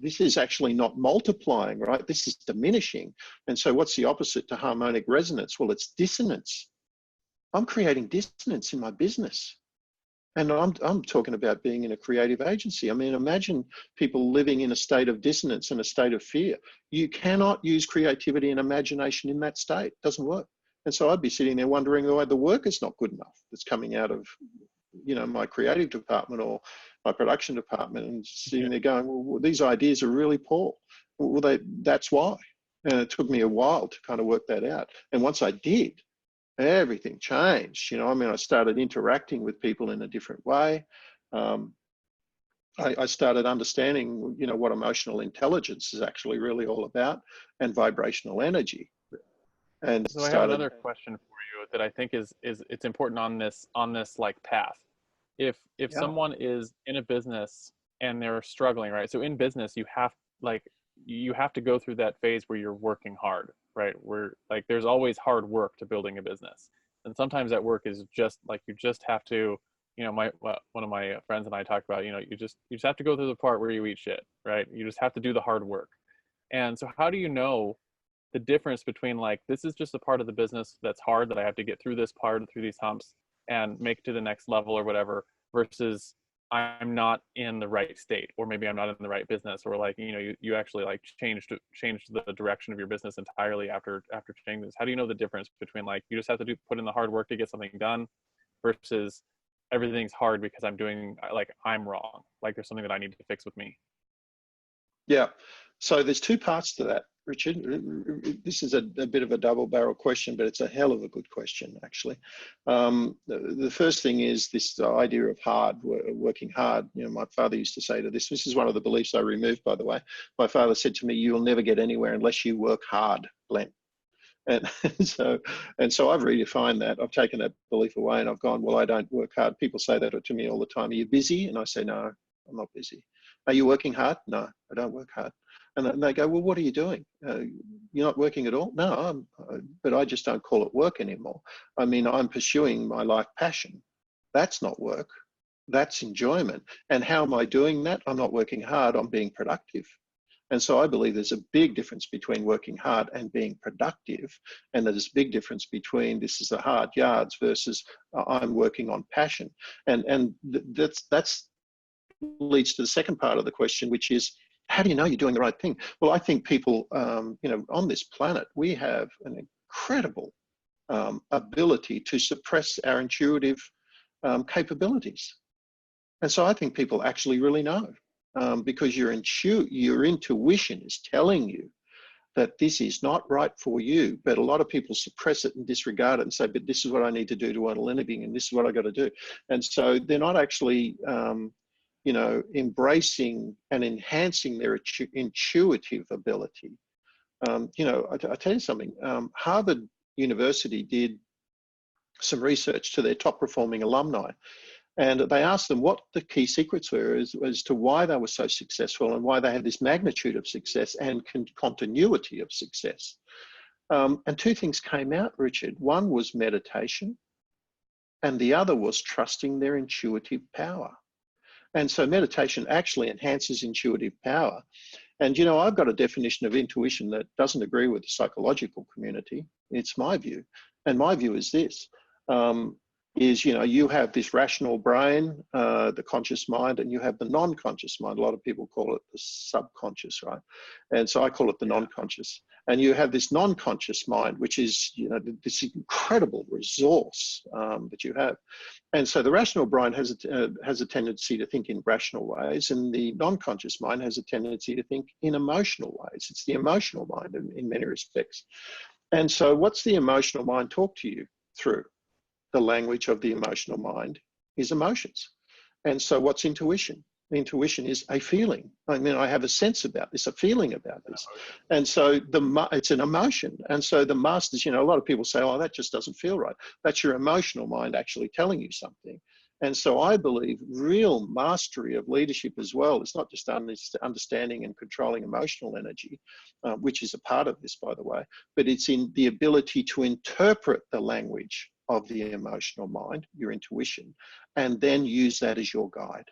this is actually not multiplying, right? This is diminishing. And so what's the opposite to harmonic resonance? Well, it's dissonance. I'm creating dissonance in my business. And I'm talking about being in a creative agency. I mean, imagine people living in a state of dissonance and a state of fear. You cannot use creativity and imagination in that state. It doesn't work. And so I'd be sitting there wondering why the work is not good enough that's coming out of, you know, my creative department or my production department, and sitting there going, well, these ideas are really poor. Well, that's why. And it took me a while to kind of work that out. And once I did, everything changed. You know, I mean, I started interacting with people in a different way. I started understanding, you know, what emotional intelligence is actually really all about, and vibrational energy. And so I have another question for you that I think is it's important on this like path. If someone is in a business and they're struggling, right? So in business, you have to go through that phase where you're working hard, right? Where like there's always hard work to building a business, and sometimes that work is just like you just have to, you know, one of my friends and I talk about, you know, you just have to go through the part where you eat shit, right? You just have to do the hard work. And so how do you know the difference between like, this is just a part of the business that's hard, that I have to get through this part, through these humps and make it to the next level or whatever, versus I'm not in the right state, or maybe I'm not in the right business, or like, you know, you actually like changed the direction of your business entirely after changing this? How do you know the difference between like, you just have to put in the hard work to get something done, versus everything's hard because I'm wrong, like there's something that I need to fix with me? Yeah. So there's two parts to that, Richard. This is a bit of a double-barrel question, but it's a hell of a good question, actually. The first thing is this idea of working hard. You know, my father used to say to this is one of the beliefs I removed, by the way. My father said to me, "You'll never get anywhere unless you work hard, Glenn." And so I've redefined that. I've taken that belief away, and I've gone, well, I don't work hard. People say that to me all the time. Are you busy? And I say, no, I'm not busy. Are you working hard? No, I don't work hard. And they go, well, what are you doing? You're not working at all? No, but I just don't call it work anymore. I mean, I'm pursuing my life passion. That's not work. That's enjoyment. And how am I doing that? I'm not working hard. I'm being productive. And so I believe there's a big difference between working hard and being productive. And there's a big difference between this is the hard yards versus I'm working on passion. And that's leads to the second part of the question, which is, how do you know you're doing the right thing? Well, I think people, you know, on this planet, we have an incredible ability to suppress our intuitive capabilities. And so I think people actually really know, because your intuition is telling you that this is not right for you. But a lot of people suppress it and disregard it and say, but this is what I need to do to earn a living, and this is what I got to do. And so they're not actually you know, embracing and enhancing their intuitive ability. You know, I tell you something, Harvard University did some research to their top performing alumni. And they asked them what the key secrets were as to why they were so successful and why they had this magnitude of success and continuity of success. And two things came out, Richard. One was meditation, and the other was trusting their intuitive power. And so meditation actually enhances intuitive power. And, you know, I've got a definition of intuition that doesn't agree with the psychological community. It's my view. And my view is this, you know, you have this rational brain, the conscious mind, and you have the non-conscious mind. A lot of people call it the subconscious, right? And so I call it the non-conscious. And you have this non-conscious mind, which is, you know, this incredible resource that you have. And so the rational brain has a tendency to think in rational ways, and the non-conscious mind has a tendency to think in emotional ways. It's the emotional mind in many respects. And so what's the emotional mind talk to you through? The language of the emotional mind is emotions. And so what's intuition? Intuition is a feeling. I mean, I have a sense about this, a feeling about this. And so it's an emotion. And so the masters, you know, a lot of people say, oh, that just doesn't feel right. That's your emotional mind actually telling you something. And so I believe real mastery of leadership as well is not just understanding and controlling emotional energy, which is a part of this, by the way, but it's in the ability to interpret the language of the emotional mind, your intuition, and then use that as your guide.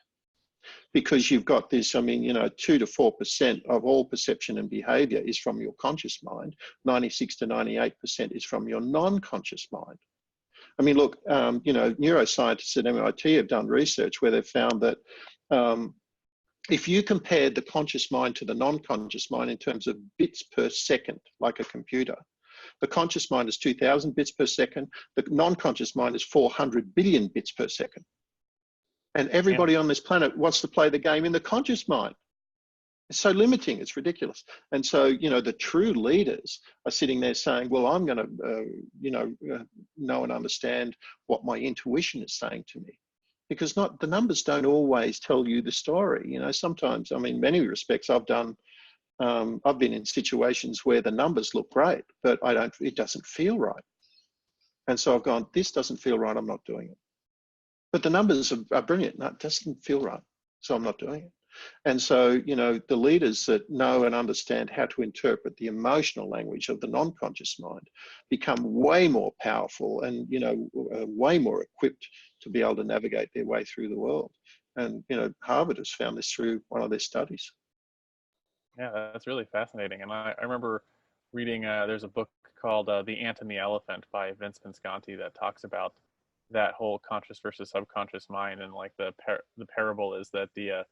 Because you've got this, I mean, you know, 2 to 4% of all perception and behavior is from your conscious mind, 96 to 98% is from your non-conscious mind. I mean, look, you know, neuroscientists at MIT have done research where they've found that if you compared the conscious mind to the non-conscious mind in terms of bits per second, like a computer, the conscious mind is 2,000 bits per second. The non-conscious mind is 400 billion bits per second. And everybody on this planet wants to play the game in the conscious mind. It's so limiting, it's ridiculous. And so, you know, the true leaders are sitting there saying, well, I'm going to, you know and understand what my intuition is saying to me. Because the numbers don't always tell you the story. You know, sometimes, I mean, in many respects, I've been in situations where the numbers look great, but it doesn't feel right. And so I've gone, this doesn't feel right, I'm not doing it. But the numbers are brilliant. No, it doesn't feel right, so I'm not doing it. And so, you know, the leaders that know and understand how to interpret the emotional language of the non-conscious mind become way more powerful and, you know, way more equipped to be able to navigate their way through the world. And, you know, Harvard has found this through one of their studies. Yeah, that's really fascinating. And I remember reading, there's a book called The Ant and the Elephant by Vince Visconti that talks about that whole conscious versus subconscious mind. And like the parable is that the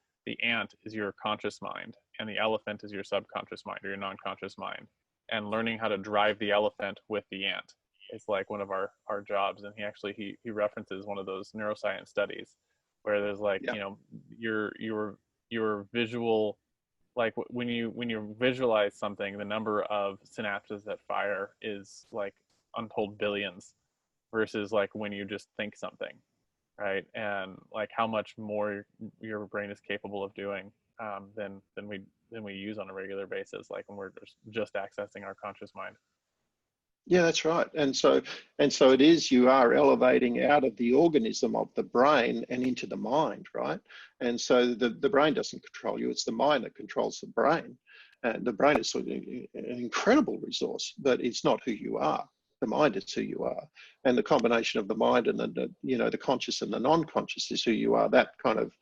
ant is your conscious mind and the elephant is your subconscious mind or your non-conscious mind. And learning how to drive the elephant with the ant is like one of our jobs. And he references one of those neuroscience studies where there's like, you know, your visual, like when you visualize something, the number of synapses that fire is like untold billions versus like when you just think something, right? And like how much more your brain is capable of doing than we use on a regular basis, like when we're just accessing our conscious mind. Yeah, that's right. And so it is, you are elevating out of the organism of the brain and into the mind, right? And so the brain doesn't control you, it's the mind that controls the brain. And the brain is sort of an incredible resource, but it's not who you are. The mind is who you are. And the combination of the mind and the conscious and the non-conscious is who you are, that kind of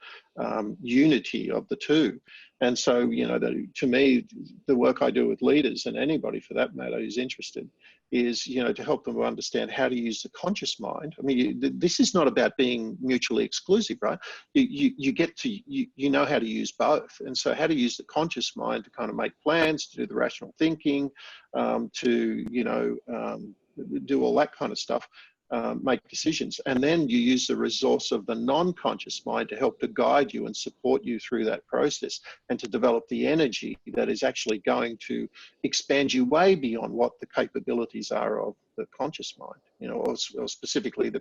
unity of the two. And so, you know, to me, the work I do with leaders and anybody for that matter who's interested is, you know, to help them understand how to use the conscious mind. I mean, this is not about being mutually exclusive, right? You get to, you know how to use both. And so how to use the conscious mind to kind of make plans, to do the rational thinking, to, you know, do all that kind of stuff, make decisions. And then you use the resource of the non-conscious mind to help to guide you and support you through that process and to develop the energy that is actually going to expand you way beyond what the capabilities are of the conscious mind, you know, or specifically the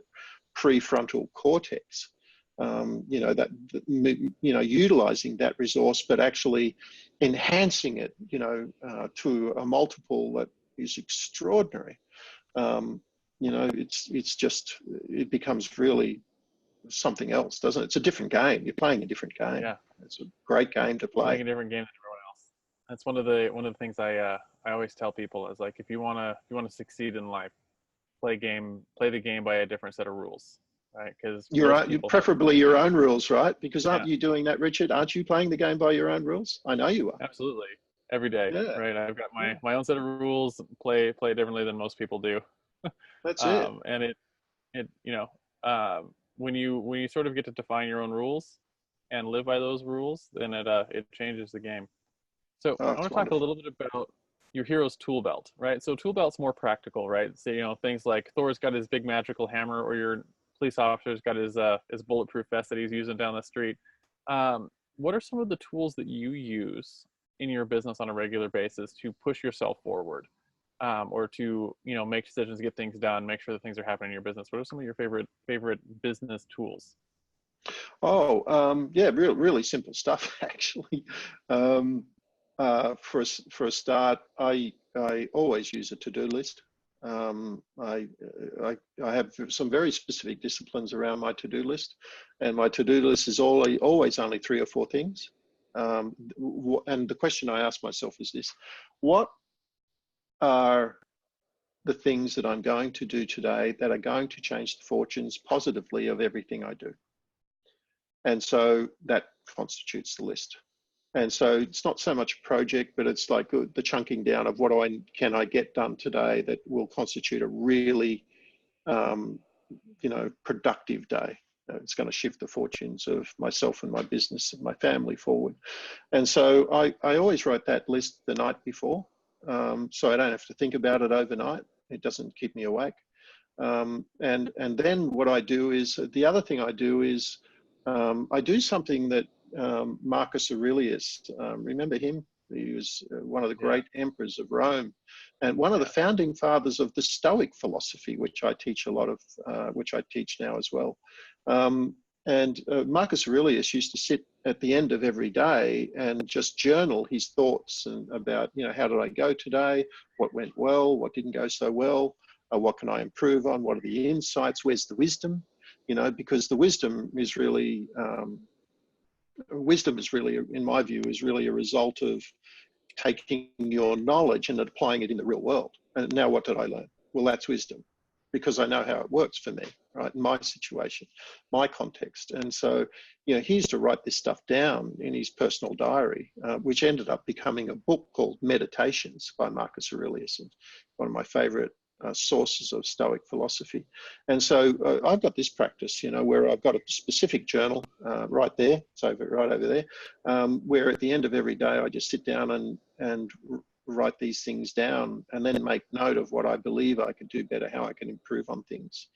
prefrontal cortex. You know, utilizing that resource, but actually enhancing it, you know, to a multiple that is extraordinary. You know, it becomes really something else, doesn't it? It's a different game. You're playing a different game. Yeah. It's a great game to play. Playing a different game than everyone else. That's one of the things I always tell people is, like, if you wanna succeed in life, play the game by a different set of rules, right? Because You preferably your own rules, right? Because aren't you doing that, Richard? Aren't you playing the game by your own rules? I know you are. Absolutely, every day, Yeah. right? I've got my own set of rules. Play differently than most people do. That's it. And it when you sort of get to define your own rules and live by those rules, then it changes the game. So I want to talk a little bit about your hero's tool belt, right? So tool belt's more practical, right? So, things like Thor's got his big magical hammer, or your police officer's got his bulletproof vest that he's using down the street. What are some of the tools that you use in your business on a regular basis to push yourself forward, or to make decisions, get things done, make sure that things are happening in your business? What are some of your favorite business tools? Yeah, really simple stuff actually. For a start, I always use a to-do list. I have some very specific disciplines around my to-do list, and my to-do list is always only 3 or 4 things. And the question I ask myself is this: what are the things that I'm going to do today that are going to change the fortunes positively of everything I do? And so that constitutes the list. And so it's not so much a project, but it's like the chunking down of what can I get done today that will constitute a really, productive day. It's going to shift the fortunes of myself and my business and my family forward. And so I always write that list the night before, so I don't have to think about it overnight. It doesn't keep me awake. And then what I do is, the other thing I do is, I do something that Marcus Aurelius, remember him? He was one of the great emperors of Rome, and one of the founding fathers of the Stoic philosophy, which I teach a lot of, which I teach now as well. And Marcus Aurelius used to sit at the end of every day and just journal his thoughts and about, how did I go today? What went well? What didn't go so well? What can I improve on? What are the insights? Where's the wisdom? Because the wisdom is really, in my view, is really a result of taking your knowledge and applying it in the real world. And now what did I learn? Well, that's wisdom, because I know how it works for me, right? In my situation, my context. And so, he used to write this stuff down in his personal diary, which ended up becoming a book called Meditations by Marcus Aurelius, and one of my favorite sources of Stoic philosophy. And so I've got this practice, where I've got a specific journal right there. It's right over there, where at the end of every day, I just sit down and write these things down, and then make note of what I believe I can do better, how I can improve on things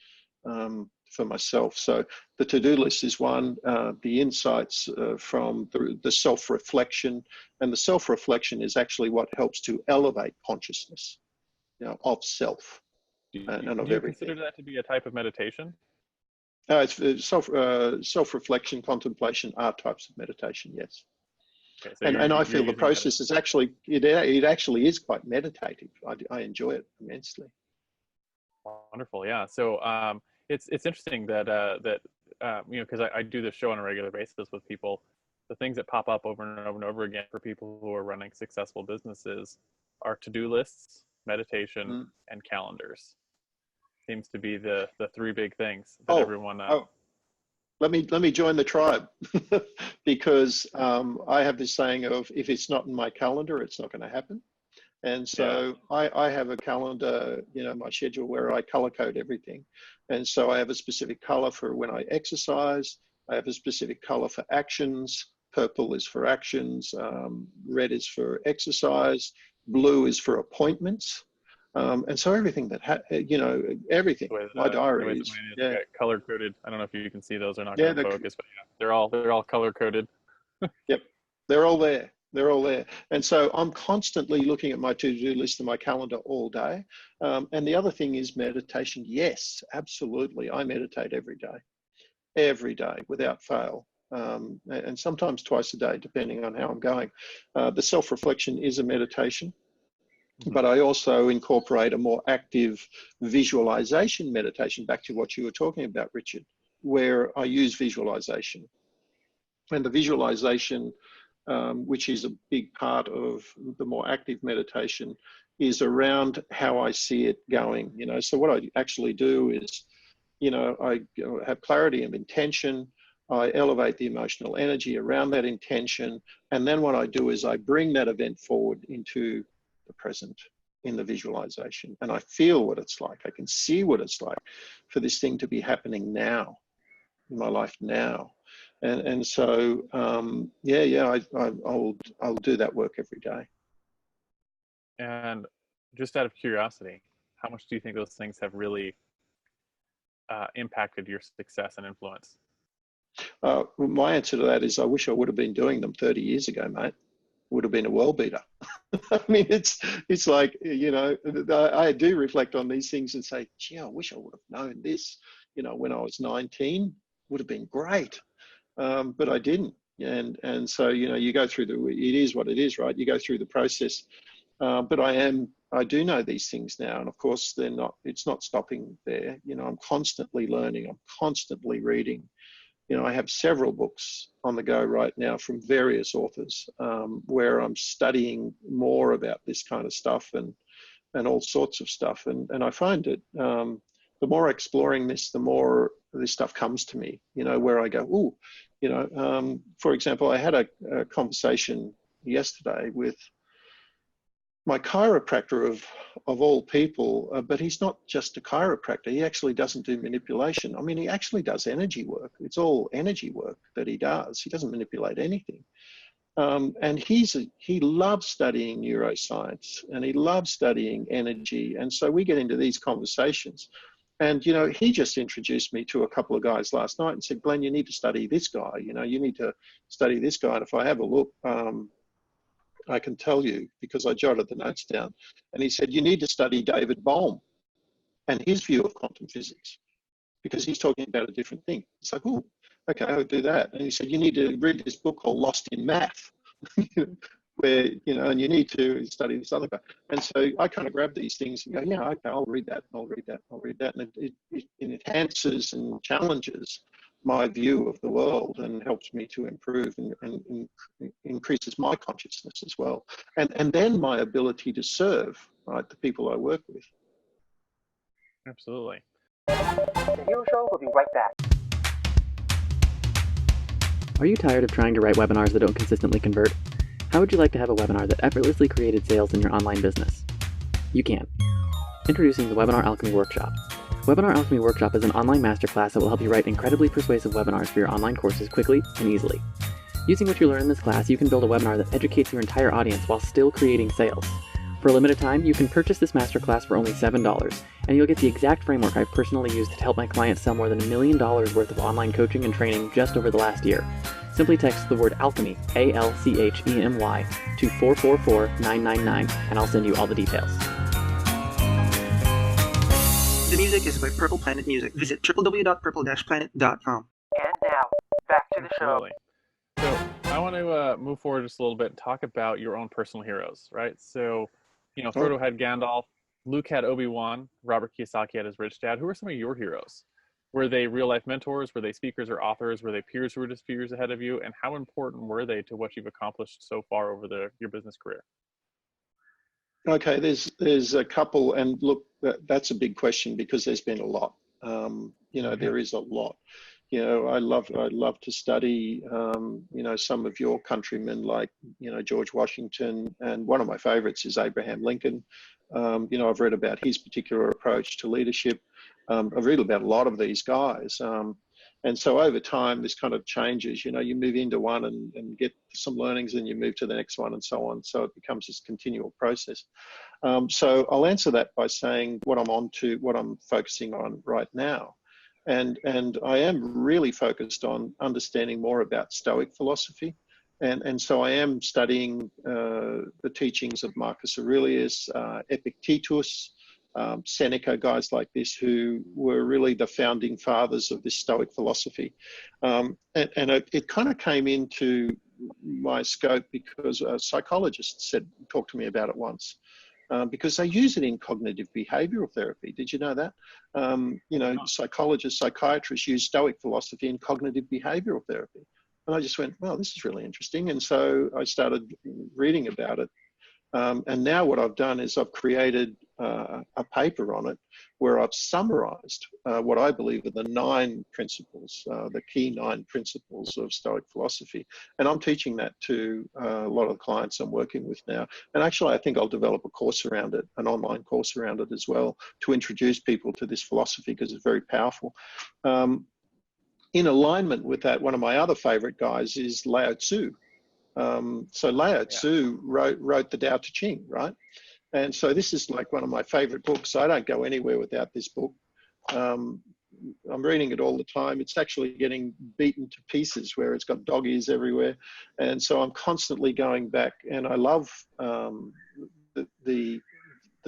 for myself. So the to-do list is one, the insights from the self-reflection, and the self-reflection is actually what helps to elevate consciousness, of self and of everything. Do you consider that to be a type of meditation? It's self-reflection, contemplation are types of meditation, yes. Okay, so and I feel the process is actually, it actually is quite meditative. I enjoy it immensely. Wonderful, yeah. So it's interesting that because I do this show on a regular basis with people. The things that pop up over and over and over again for people who are running successful businesses are to-do lists, meditation, and calendars. Seems to be the 3 big things that everyone. Let me join the tribe, because I have this saying of, if it's not in my calendar, it's not going to happen. And so I have a calendar, my schedule, where I color code everything. And so I have a specific color for when I exercise. I have a specific color for actions. Purple is for actions. Red is for exercise. Blue is for appointments. And so everything that, everything, my diary is color coded. I don't know if you can see those or not. Going to focus, but they're all color coded. Yep, they're all there. They're all there. And so I'm constantly looking at my to-do list and my calendar all day. And the other thing is meditation. Yes, absolutely. I meditate every day without fail. And sometimes twice a day, depending on how I'm going. The self-reflection is a meditation. But I also incorporate a more active visualization meditation, back to what you were talking about, Richard. where I use visualization. And the visualization, which is a big part of the more active meditation, is around how I see it going. So what I actually do is, I have clarity of intention. I elevate the emotional energy around that intention. And then what I do is I bring that event forward into the present in the visualization. And I feel what it's like. I can see what it's like for this thing to be happening now, in my life now. And so, I'll do that work every day. And just out of curiosity, how much do you think those things have really impacted your success and influence? My answer to that is I wish I would have been doing them 30 years ago, mate. Would have been a world beater. I mean, it's like, I do reflect on these things and say, gee, I wish I would have known this, when I was 19, would have been great. But I didn't. And so, you go through it is what it is, right? You go through the process. But I do know these things now. And of course, it's not stopping there. I'm constantly learning. I'm constantly reading. I have several books on the go right now from various authors, where I'm studying more about this kind of stuff and all sorts of stuff. And I find that the more exploring this, the more this stuff comes to me, where I go, ooh, for example, I had a conversation yesterday with my chiropractor of all people, but he's not just a chiropractor. He actually doesn't do manipulation. I mean, he actually does energy work. It's all energy work that he does. He doesn't manipulate anything. And he loves studying neuroscience, and he loves studying energy. And so we get into these conversations. And, he just introduced me to a couple of guys last night and said, Glenn, you need to study this guy. You need to study this guy. And if I have a look, I can tell you, because I jotted the notes down. And he said, you need to study David Bohm and his view of quantum physics, because he's talking about a different thing. It's like, oh, okay, I'll do that. And he said, you need to read this book called Lost in Math, where, and you need to study this other guy. And so I kind of grab these things and go, yeah, okay, I'll read that, I'll read that, I'll read that. And it enhances and challenges my view of the world and helps me to improve and increases my consciousness as well. And then my ability to serve, right, the people I work with. Absolutely. The Hero Show will be right back. Are you tired of trying to write webinars that don't consistently convert? How would you like to have a webinar that effortlessly created sales in your online business? You can. Introducing the Webinar Alchemy Workshop. Webinar Alchemy Workshop is an online masterclass that will help you write incredibly persuasive webinars for your online courses quickly and easily. Using what you learn in this class, you can build a webinar that educates your entire audience while still creating sales. For a limited time, you can purchase this masterclass for only $7, and you'll get the exact framework I've personally used to help my clients sell more than $1 million worth of online coaching and training just over the last year. Simply text the word alchemy, ALCHEMY, to 444999, and I'll send you all the details. The music is by Purple Planet Music. Visit www.purple-planet.com. And now, back to the show. Absolutely. So I want to move forward just a little bit and talk about your own personal heroes, right? So, Frodo had Gandalf, Luke had Obi-Wan, Robert Kiyosaki had his rich dad. Who are some of your heroes? Were they real-life mentors? Were they speakers or authors? Were they peers who were just few years ahead of you? And how important were they to what you've accomplished so far over your business career? Okay, there's a couple, and look, that's a big question because there's been a lot. There is a lot. I love to study, some of your countrymen like, George Washington, and one of my favorites is Abraham Lincoln. I've read about his particular approach to leadership. I've read about a lot of these guys. And so over time, this kind of changes, you move into one and get some learnings, and you move to the next one and so on. So it becomes this continual process. So I'll answer that by saying what I'm focusing on right now. And I am really focused on understanding more about Stoic philosophy. And so I am studying the teachings of Marcus Aurelius, Epictetus, Seneca, guys like this who were really the founding fathers of this Stoic philosophy. And it kind of came into my scope because a psychologist talked to me about it once. because they use it in cognitive behavioral therapy. Did you know that? Psychologists, psychiatrists use Stoic philosophy in cognitive behavioral therapy. And I just went, well, this is really interesting. And so I started reading about it. And now what I've done is I've created a paper on it where I've summarized what I believe are the 9 principles, the key 9 principles of Stoic philosophy. And I'm teaching that to a lot of the clients I'm working with now. And actually, I think I'll develop a course around it, an online course around it as well, to introduce people to this philosophy because it's very powerful. In alignment with that, one of my other favorite guys is Lao Tzu. So Lao Tzu wrote the Tao Te Ching, right? And so this is like one of my favorite books. I don't go anywhere without this book. I'm reading it all the time. It's actually getting beaten to pieces where it's got dog ears everywhere. And so I'm constantly going back, and I love the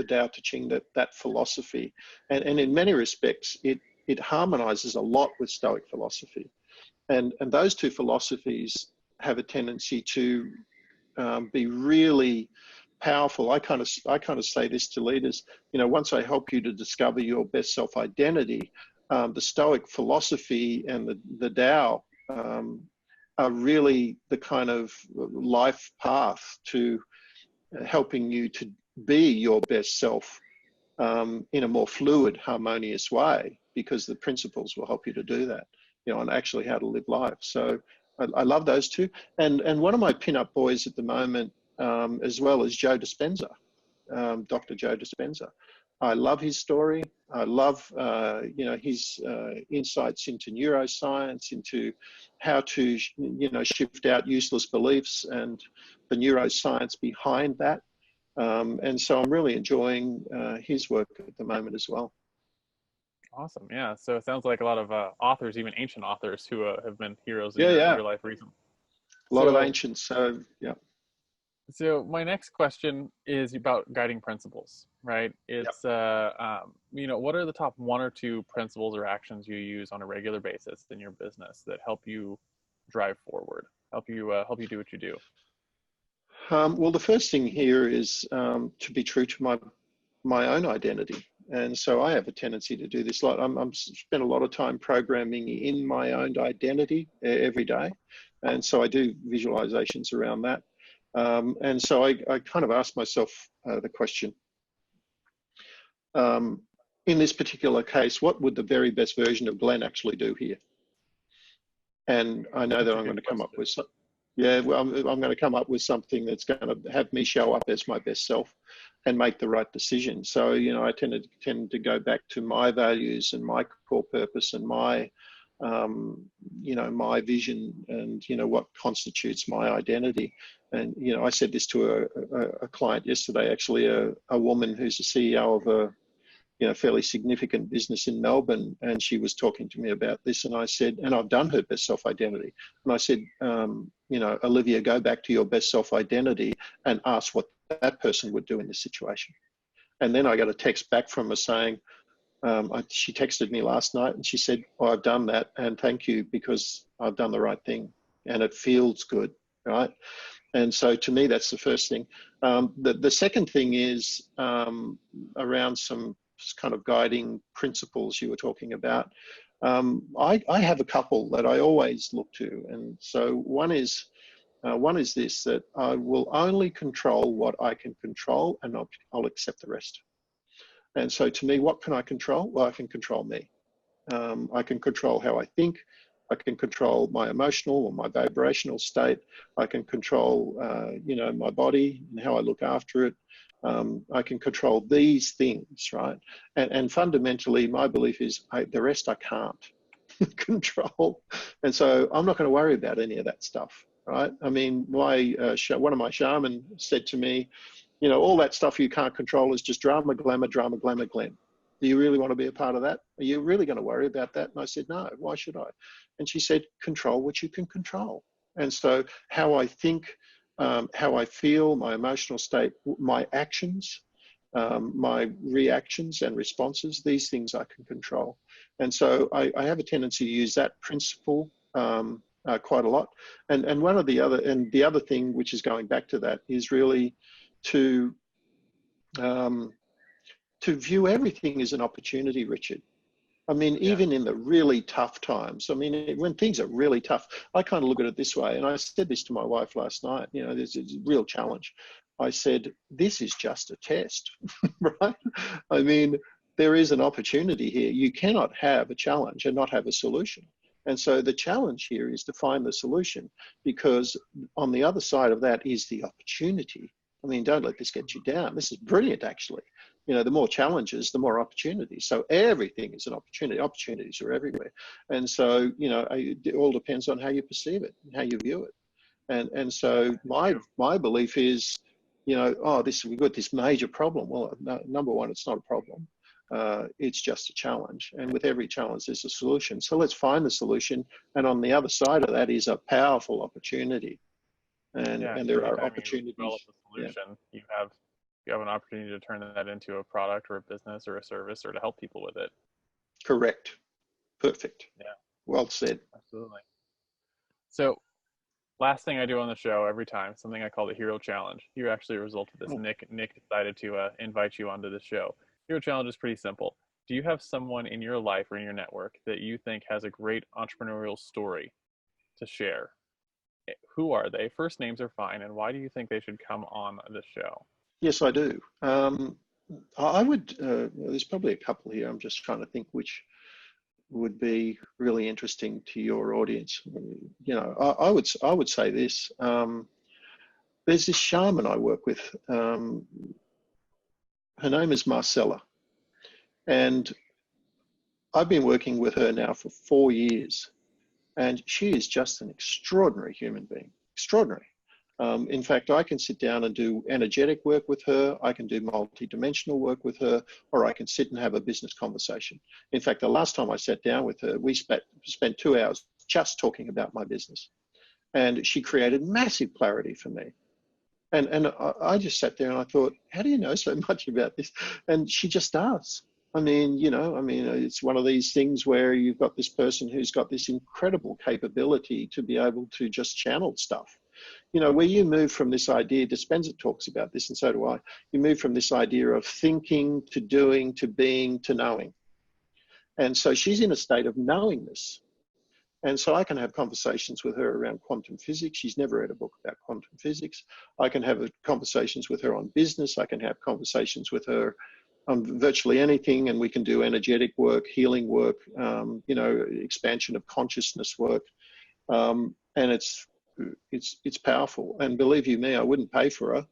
Tao Te Ching, that philosophy. And in many respects, it harmonizes a lot with Stoic philosophy. And those two philosophies have a tendency to be really powerful. I kind of say this to leaders. Once I help you to discover your best self identity, the Stoic philosophy and the Tao are really the kind of life path to helping you to be your best self in a more fluid, harmonious way, because the principles will help you to do that. And actually how to live life. So I love those two. And one of my pin-up boys at the moment, as well, is Joe Dispenza, Dr. Joe Dispenza. I love his story. I love, his insights into neuroscience, into how to, shift out useless beliefs and the neuroscience behind that. And so I'm really enjoying his work at the moment as well. Awesome. Yeah. So it sounds like a lot of authors, even ancient authors, who have been heroes in your life recently. A lot of ancients. So, yeah. So my next question is about guiding principles, right? It's, what are the top 1 or 2 principles or actions you use on a regular basis in your business that help you drive forward, help you do what you do? Well, the first thing here is to be true to my own identity. And so I have a tendency to do this a lot. I'm spend a lot of time programming in my own identity every day. And so I do visualizations around that. And so I kind of ask myself the question, in this particular case, what would the very best version of Glen actually do here? And I know that I'm going to come up with something. Yeah, well, I'm going to come up with something that's going to have me show up as my best self and make the right decision. So, I tend to go back to my values and my core purpose and my, my vision and, what constitutes my identity. And, I said this to a client yesterday, actually, a woman who's the CEO of a, fairly significant business in Melbourne. And she was talking to me about this. And I said, and I've done her best self-identity. And I said, Olivia, go back to your best self-identity and ask what that person would do in this situation. And then I got a text back from her saying, she texted me last night and she said, oh, I've done that. And thank you, because I've done the right thing and it feels good, right? And so to me, that's the first thing. The second thing is around some kind of guiding principles you were talking about. I have a couple that I always look to. And so one is this, that I will only control what I can control and I'll accept the rest. And so to me, what can I control? Well, I can control me. I can control how I think. I can control my emotional or my vibrational state. I can control, my body and how I look after it. I can control these things, right? And fundamentally, my belief is the rest I can't control. And so I'm not going to worry about any of that stuff, right? I mean, one of my shaman said to me, all that stuff you can't control is just drama, glamour, Glen. Do you really want to be a part of that? Are you really going to worry about that? And I said, no, why should I? And she said, control what you can control. And so how I think, how I feel, my emotional state, my actions, my reactions and responses, these things I can control. And so I have a tendency to use that principle quite a lot. And the other thing, which is going back to that, is really to to view everything as an opportunity, Richard. I mean, even in the really tough times, I mean, when things are really tough, I kind of look at it this way. And I said this to my wife last night, you know, there's a real challenge. I said, this is just a test, right? I mean, there is an opportunity here. You cannot have a challenge and not have a solution. And so the challenge here is to find the solution, because on the other side of that is the opportunity. I mean, don't let this get you down. This is brilliant, actually. You know, the more challenges, the more opportunities. So everything is an opportunity. Opportunities are everywhere. And so, you know, it all depends on how you perceive it and how you view it. And so my belief is, you know, we've got this major problem. Well, number one, it's not a problem. It's just a challenge. And with every challenge, there's a solution. So let's find the solution. And on the other side of that is a powerful opportunity. And there are opportunities. You develop a solution, you have an opportunity to turn that into a product or a business or a service, or to help people with it. Correct. Perfect. Yeah. Well said. Absolutely. So last thing I do on the show every time, something I call the Hero Challenge. You're actually a result of this. Nick decided to invite you onto the show. Hero Challenge is pretty simple. Do you have someone in your life or in your network that you think has a great entrepreneurial story to share? Who are they? First names are fine. And why do you think they should come on the show? Yes, I do. I would, there's probably a couple here. I'm just trying to think which would be really interesting to your audience. You know, I would say this. There's this shaman I work with. Her name is Marcella. And I've been working with her now for 4 years. And she is just an extraordinary human being. Extraordinary. In fact, I can sit down and do energetic work with her. I can do multidimensional work with her, or I can sit and have a business conversation. In fact, the last time I sat down with her, we spent 2 hours just talking about my business. And she created massive clarity for me. And I just sat there and I thought, how do you know so much about this? And she just does. I mean, it's one of these things where you've got this person who's got this incredible capability to be able to just channel stuff. You know, where you move from this idea, Dispenza talks about this, and so do I, you move from this idea of thinking to doing to being to knowing. And so she's in a state of knowingness. And so I can have conversations with her around quantum physics. She's never read a book about quantum physics. I can have conversations with her on business. I can have conversations with her on virtually anything, and we can do energetic work, healing work, expansion of consciousness work. And it's powerful. And believe you me, I wouldn't pay for her.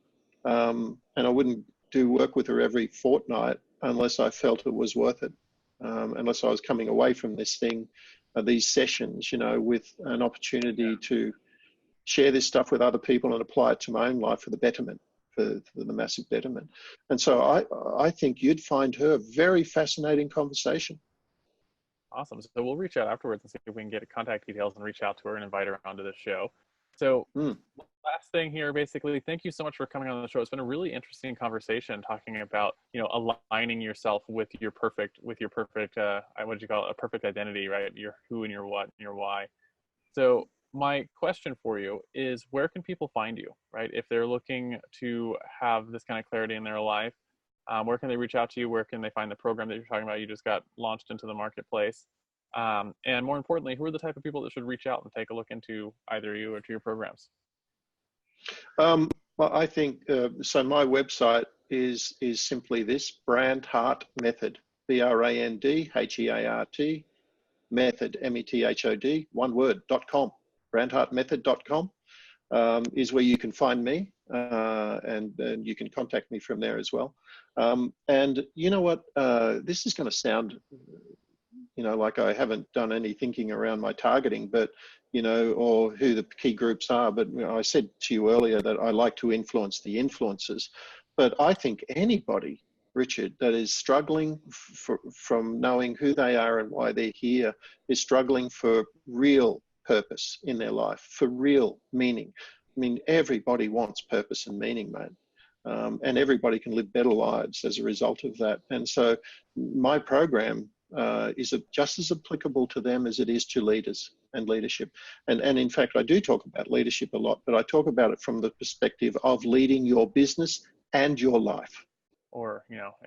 And I wouldn't do work with her every fortnight unless I felt it was worth it. Unless I was coming away from this thing, these sessions, with an opportunity to share this stuff with other people and apply it to my own life for the betterment, for the massive betterment. And so I think you'd find her a very fascinating conversation. Awesome. So we'll reach out afterwards and see if we can get contact details and reach out to her and invite her onto the show. So last thing here, basically, thank you so much for coming on the show. It's been a really interesting conversation talking about, aligning yourself with your perfect, what do you call it? A perfect identity, right? Your who and your what and your why. So my question for you is, where can people find you, right? If they're looking to have this kind of clarity in their life, where can they reach out to you? Where can they find the program that you're talking about? You just got launched into the marketplace. And more importantly, who are the type of people that should reach out and take a look into either you or to your programs? Well, I think, so my website is simply this, Brandheart Method, BRANDHEART, method, METHOD, one word, .com, brandheartmethod.com is where you can find me, and you can contact me from there as well. And you know what, this is going to sound, like I haven't done any thinking around my targeting, but, or who the key groups are. But I said to you earlier that I like to influence the influencers. But I think anybody, Richard, that is struggling from knowing who they are and why they're here, is struggling for real purpose in their life, for real meaning. I mean, everybody wants purpose and meaning, mate. And everybody can live better lives as a result of that. And so my program is just as applicable to them as it is to leaders and leadership. And in fact, I do talk about leadership a lot, but I talk about it from the perspective of leading your business and your life. or,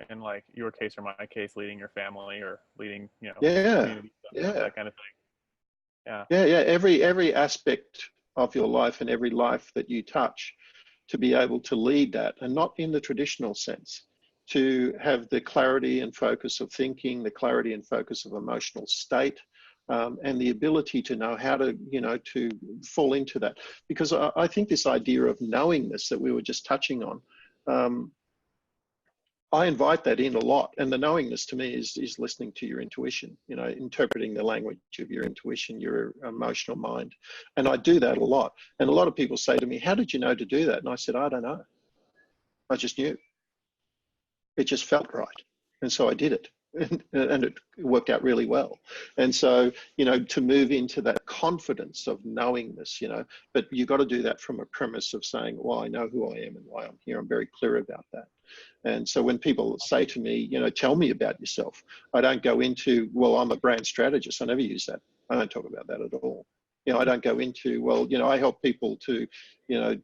in like your case or my case, leading your family or leading, Yeah, community stuff, that kind of thing. Yeah. yeah. Every aspect of your life and every life that you touch, to be able to lead that, and not in the traditional sense, to have the clarity and focus of thinking, the clarity and focus of emotional state, and the ability to know how to, to fall into that. Because I think this idea of knowingness that we were just touching on, I invite that in a lot. And the knowingness to me is listening to your intuition, interpreting the language of your intuition, your emotional mind. And I do that a lot. And a lot of people say to me, how did you know to do that? And I said, I don't know. I just knew. It just felt right. And so I did it. And it worked out really well. And so, to move into that confidence of knowingness, but you've got to do that from a premise of saying, well, I know who I am and why I'm here. I'm very clear about that. And so when people say to me, tell me about yourself, I don't go into, well, I'm a brand strategist. I never use that. I don't talk about that at all. I don't go into, well, I help people to,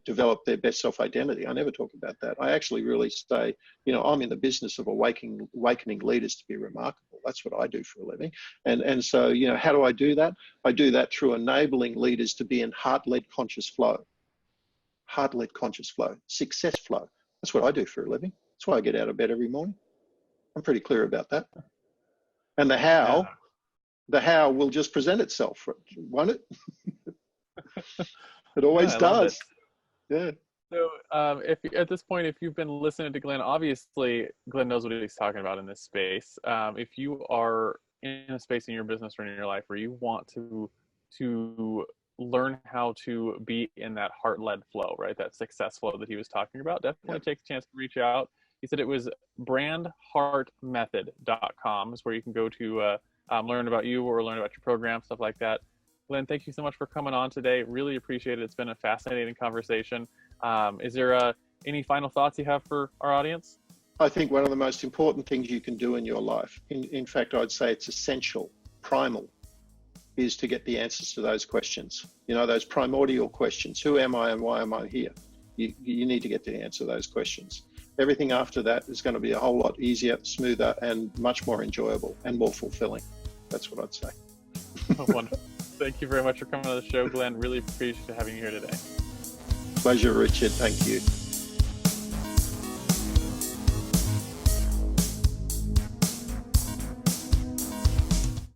develop their best self-identity. I never talk about that. I actually really say, I'm in the business of awakening leaders to be remarkable. That's what I do for a living. And so, how do I do that? I do that through enabling leaders to be in heart-led conscious flow. Heart-led conscious flow, success flow. That's what I do for a living. That's why I get out of bed every morning. I'm pretty clear about that. And the how will just present itself, won't it? It always does. Yeah. So if at this point, if you've been listening to Glenn, obviously Glenn knows what he's talking about in this space. If you are in a space in your business or in your life where you want to learn how to be in that heart-led flow, right? That success flow that he was talking about, definitely take a chance to reach out. He said it was brandheartmethod.com is where you can go to learn about you or learn about your program, stuff like that. Glenn, thank you so much for coming on today. Really appreciate it. It's been a fascinating conversation. Is there any final thoughts you have for our audience? I think one of the most important things you can do in your life, in fact, I'd say it's essential, primal, is to get the answers to those questions. Those primordial questions. Who am I and why am I here? You need to get to answer those questions. Everything after that is going to be a whole lot easier, smoother, and much more enjoyable and more fulfilling. That's what I'd say. Oh, wonderful. Thank you very much for coming on the show, Glenn. Really appreciate having you here today. Pleasure, Richard. Thank you.